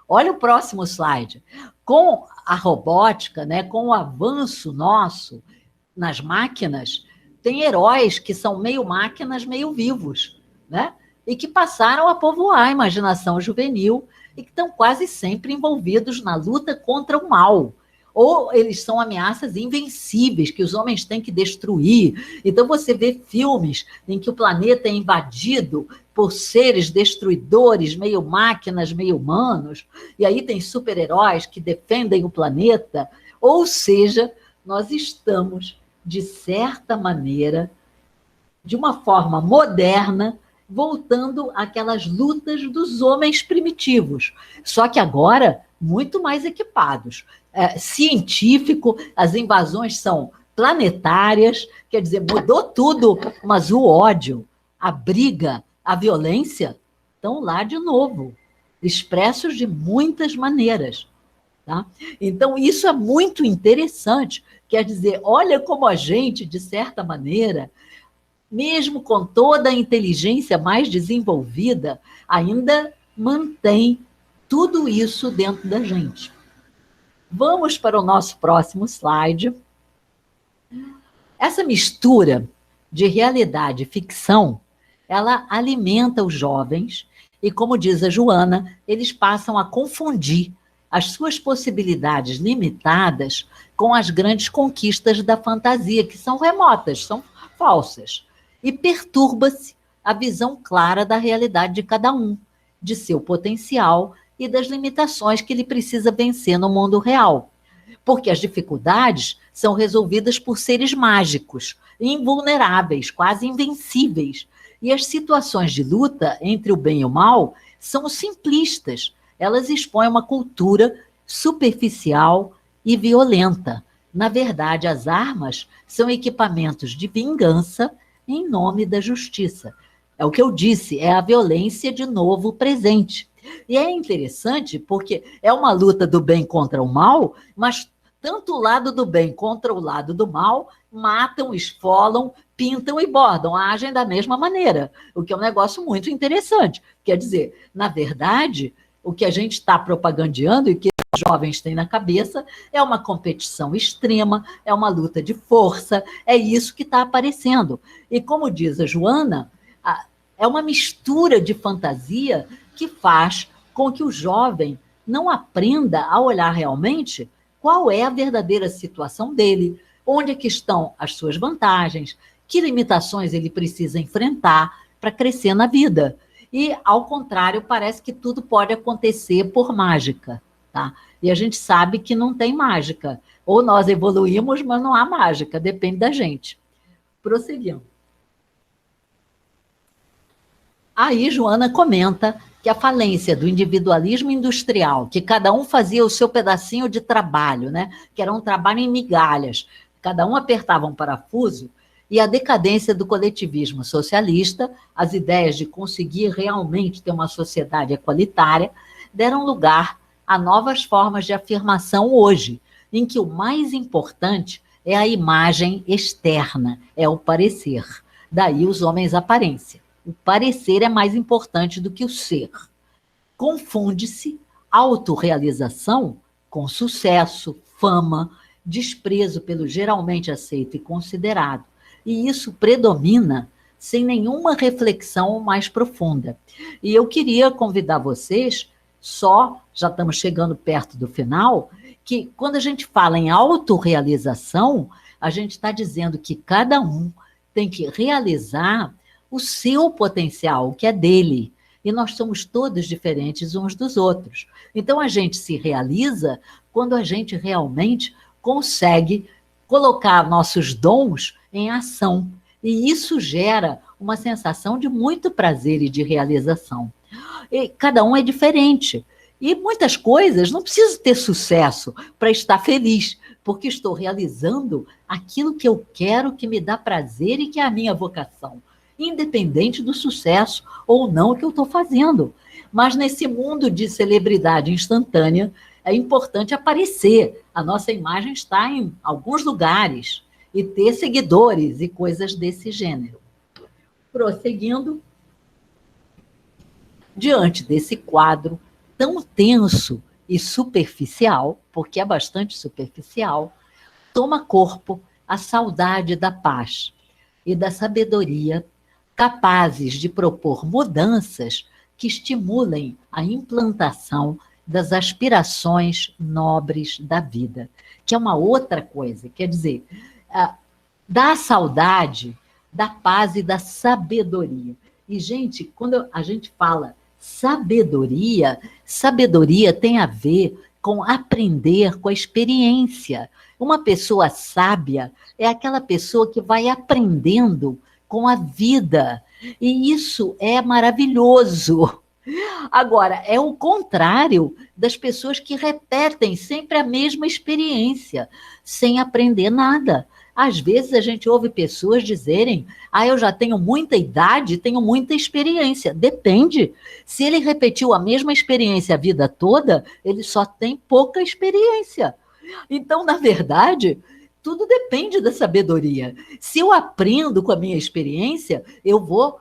Olha o próximo slide. Com a robótica, né, com o avanço nosso nas máquinas, tem heróis que são meio máquinas, meio vivos, né? E que passaram a povoar a imaginação juvenil e que estão quase sempre envolvidos na luta contra o mal. Ou eles são ameaças invencíveis que os homens têm que destruir. Então você vê filmes em que o planeta é invadido por seres destruidores, meio máquinas, meio humanos, e aí tem super-heróis que defendem o planeta. Ou seja, nós estamos, de certa maneira, de uma forma moderna, voltando àquelas lutas dos homens primitivos, só que agora muito mais equipados. Científico, as invasões são planetárias, quer dizer, mudou tudo, mas o ódio, a briga, a violência estão lá de novo, expressos de muitas maneiras. Tá? Então, isso é muito interessante, quer dizer, olha como a gente, de certa maneira, mesmo com toda a inteligência mais desenvolvida, ainda mantém tudo isso dentro da gente. Vamos para o nosso próximo slide. Essa mistura de realidade e ficção, ela alimenta os jovens e, como diz a Joana, eles passam a confundir as suas possibilidades limitadas com as grandes conquistas da fantasia, que são remotas, são falsas. E perturba-se a visão clara da realidade de cada um, de seu potencial e das limitações que ele precisa vencer no mundo real. Porque as dificuldades são resolvidas por seres mágicos, invulneráveis, quase invencíveis. E as situações de luta entre o bem e o mal são simplistas. Elas expõem uma cultura superficial e violenta. Na verdade, as armas são equipamentos de vingança em nome da justiça. É o que eu disse, é a violência de novo presente. E é interessante porque é uma luta do bem contra o mal, mas tanto o lado do bem contra o lado do mal matam, esfolam, pintam e bordam, agem da mesma maneira, o que é um negócio muito interessante. Quer dizer, na verdade, o que a gente está propagandeando e que os jovens têm na cabeça é uma competição extrema, é uma luta de força, é isso que está aparecendo. E como diz a Joana, é uma mistura de fantasia que faz com que o jovem não aprenda a olhar realmente qual é a verdadeira situação dele, onde é que estão as suas vantagens, que limitações ele precisa enfrentar para crescer na vida. E, ao contrário, parece que tudo pode acontecer por mágica, tá? E a gente sabe que não tem mágica. Ou nós evoluímos, mas não há mágica, depende da gente. Prosseguindo. Aí Joana comenta que a falência do individualismo industrial, que cada um fazia o seu pedacinho de trabalho, né? Que era um trabalho em migalhas, cada um apertava um parafuso, e a decadência do coletivismo socialista, as ideias de conseguir realmente ter uma sociedade equalitária, deram lugar a novas formas de afirmação hoje, em que o mais importante é a imagem externa, é o parecer. Daí os homens aparência. O parecer é mais importante do que o ser. Confunde-se autorrealização com sucesso, fama, desprezo pelo geralmente aceito e considerado. E isso predomina sem nenhuma reflexão mais profunda. E eu queria convidar vocês, já estamos chegando perto do final, que quando a gente fala em autorrealização, a gente está dizendo que cada um tem que realizar o seu potencial, o que é dele. E nós somos todos diferentes uns dos outros. Então, a gente se realiza quando a gente realmente consegue colocar nossos dons em ação. E isso gera uma sensação de muito prazer e de realização. E cada um é diferente. E muitas coisas não preciso ter sucesso para estar feliz, porque estou realizando aquilo que eu quero, que me dá prazer e que é a minha vocação, independente do sucesso ou não que eu estou fazendo. Mas nesse mundo de celebridade instantânea, é importante aparecer. A nossa imagem está em alguns lugares e ter seguidores e coisas desse gênero. Prosseguindo, diante desse quadro tão tenso e superficial, porque é bastante superficial, toma corpo a saudade da paz e da sabedoria, capazes de propor mudanças que estimulem a implantação das aspirações nobres da vida, que é uma outra coisa, quer dizer, da saudade, da paz e da sabedoria. E, gente, quando a gente fala sabedoria, sabedoria tem a ver com aprender com a experiência. Uma pessoa sábia é aquela pessoa que vai aprendendo com a vida. E isso é maravilhoso. Agora, é o contrário das pessoas que repetem sempre a mesma experiência, sem aprender nada. Às vezes a gente ouve pessoas dizerem: eu já tenho muita idade, tenho muita experiência. Depende. Se ele repetiu a mesma experiência a vida toda, ele só tem pouca experiência. Então, na verdade, tudo depende da sabedoria. Se eu aprendo com a minha experiência, eu vou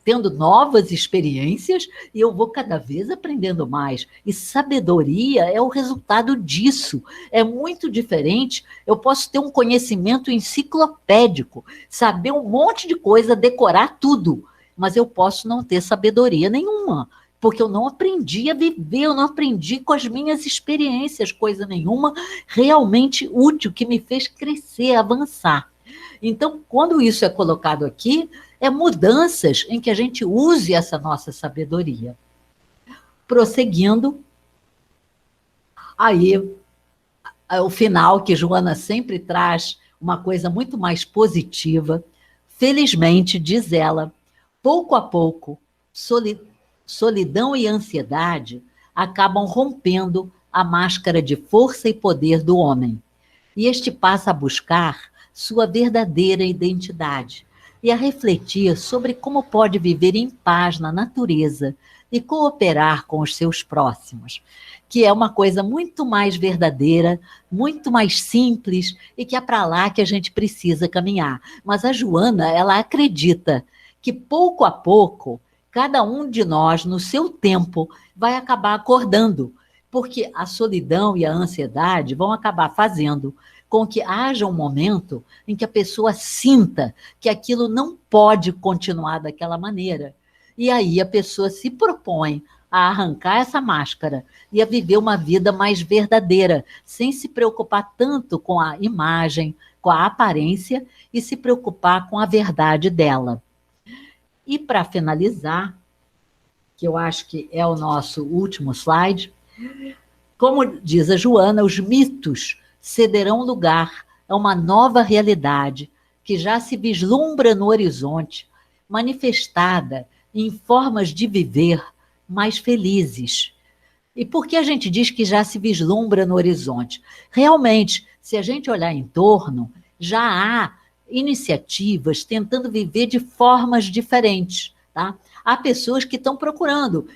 tendo novas experiências e eu vou cada vez aprendendo mais. E sabedoria é o resultado disso. É muito diferente. Eu posso ter um conhecimento enciclopédico, saber um monte de coisa, decorar tudo, mas eu posso não ter sabedoria nenhuma, porque eu não aprendi a viver, eu não aprendi com as minhas experiências, coisa nenhuma realmente útil, que me fez crescer, avançar. Então, quando isso é colocado aqui, é mudanças em que a gente use essa nossa sabedoria. Prosseguindo, aí, o final, que Joana sempre traz uma coisa muito mais positiva. Felizmente, diz ela, pouco a pouco, solidão e ansiedade acabam rompendo a máscara de força e poder do homem. E este passa a buscar sua verdadeira identidade e a refletir sobre como pode viver em paz na natureza e cooperar com os seus próximos, que é uma coisa muito mais verdadeira, muito mais simples e que é para lá que a gente precisa caminhar. Mas a Joana, ela acredita que pouco a pouco, cada um de nós, no seu tempo, vai acabar acordando, porque a solidão e a ansiedade vão acabar fazendo com que haja um momento em que a pessoa sinta que aquilo não pode continuar daquela maneira. E aí a pessoa se propõe a arrancar essa máscara e a viver uma vida mais verdadeira, sem se preocupar tanto com a imagem, com a aparência, e se preocupar com a verdade dela. E para finalizar, que eu acho que é o nosso último slide, como diz a Joana, os mitos cederão lugar a uma nova realidade que já se vislumbra no horizonte, manifestada em formas de viver mais felizes. E por que a gente diz que já se vislumbra no horizonte? Realmente, se a gente olhar em torno, já há iniciativas tentando viver de formas diferentes, tá? Há pessoas que estão procurando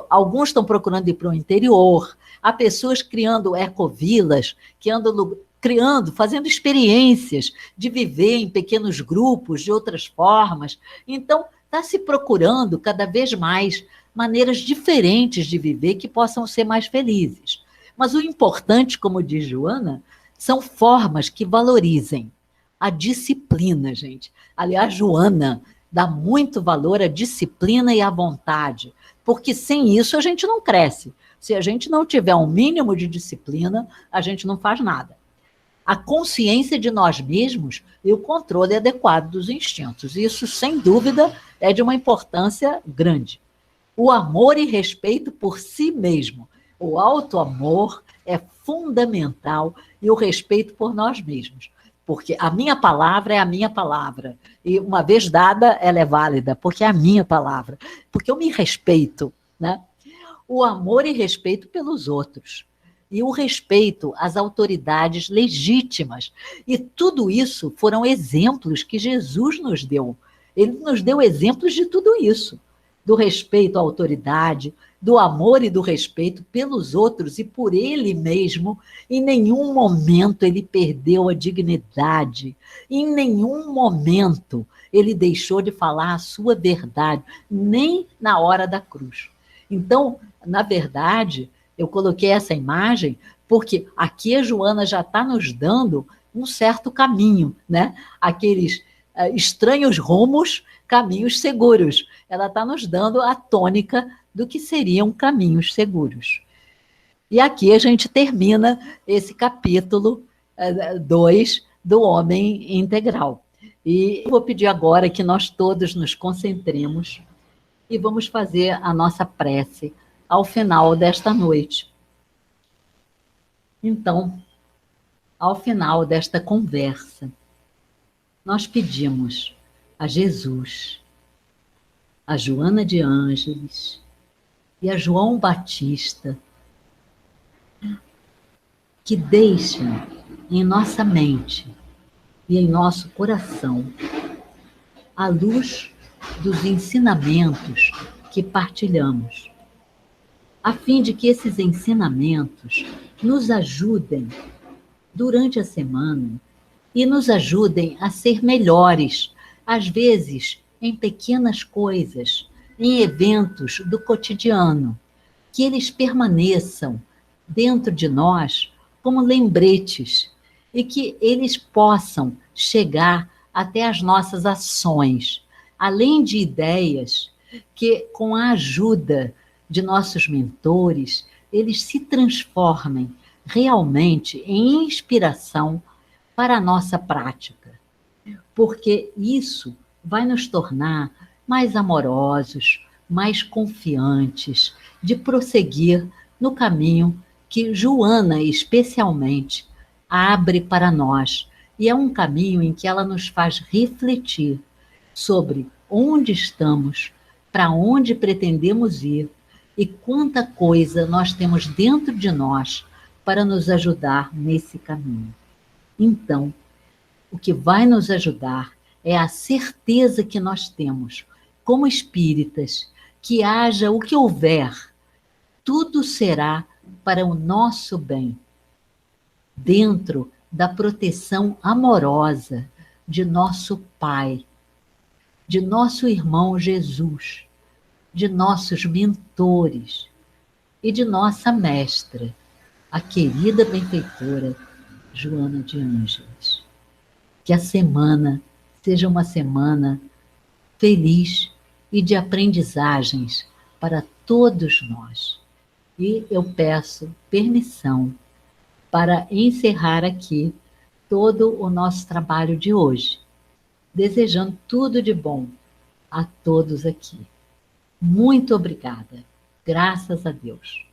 alguns estão procurando ir para o interior, há pessoas criando ecovilas, que andam criando, fazendo experiências de viver em pequenos grupos, de outras formas. Então, está se procurando cada vez mais maneiras diferentes de viver que possam ser mais felizes. Mas o importante, como diz Joana, são formas que valorizem a disciplina, gente. Aliás, Joana dá muito valor à disciplina e à vontade, porque sem isso a gente não cresce. Se a gente não tiver um mínimo de disciplina, a gente não faz nada. A consciência de nós mesmos e o controle adequado dos instintos. Isso, sem dúvida, é de uma importância grande. O amor e respeito por si mesmo. O auto-amor é fundamental e o respeito por nós mesmos. Porque a minha palavra é a minha palavra. E uma vez dada, ela é válida, porque é a minha palavra. Porque eu me respeito, né? O amor e respeito pelos outros. E o respeito às autoridades legítimas. E tudo isso foram exemplos que Jesus nos deu. Ele nos deu exemplos de tudo isso. Do respeito à autoridade, do amor e do respeito pelos outros e por ele mesmo. Em nenhum momento ele perdeu a dignidade. Em nenhum momento ele deixou de falar a sua verdade, nem na hora da cruz. Então, na verdade, eu coloquei essa imagem porque aqui a Joana já está nos dando um certo caminho, né? Aqueles estranhos rumos, caminhos seguros. Ela está nos dando a tônica do que seriam caminhos seguros. E aqui a gente termina esse capítulo 2 do Homem Integral. E eu vou pedir agora que nós todos nos concentremos e vamos fazer a nossa prece ao final desta noite. Então, ao final desta conversa, nós pedimos a Jesus, a Joana de Ângeles e a João Batista que deixem em nossa mente e em nosso coração a luz dos ensinamentos que partilhamos, a fim de que esses ensinamentos nos ajudem durante a semana e nos ajudem a ser melhores, às vezes em pequenas coisas, em eventos do cotidiano, que eles permaneçam dentro de nós como lembretes e que eles possam chegar até as nossas ações, além de ideias que, com a ajuda de nossos mentores, eles se transformem realmente em inspiração para a nossa prática, porque isso vai nos tornar mais amorosos, mais confiantes de prosseguir no caminho que Joana, especialmente, abre para nós. E é um caminho em que ela nos faz refletir sobre onde estamos, para onde pretendemos ir e quanta coisa nós temos dentro de nós para nos ajudar nesse caminho. Então, o que vai nos ajudar é a certeza que nós temos, como espíritas, que haja o que houver, tudo será para o nosso bem, dentro da proteção amorosa de nosso Pai, de nosso irmão Jesus, de nossos mentores e de nossa mestra, a querida benfeitora Joana de Ângeles. Que a semana seja uma semana feliz e de aprendizagens para todos nós. E eu peço permissão para encerrar aqui todo o nosso trabalho de hoje, desejando tudo de bom a todos aqui. Muito obrigada. Graças a Deus.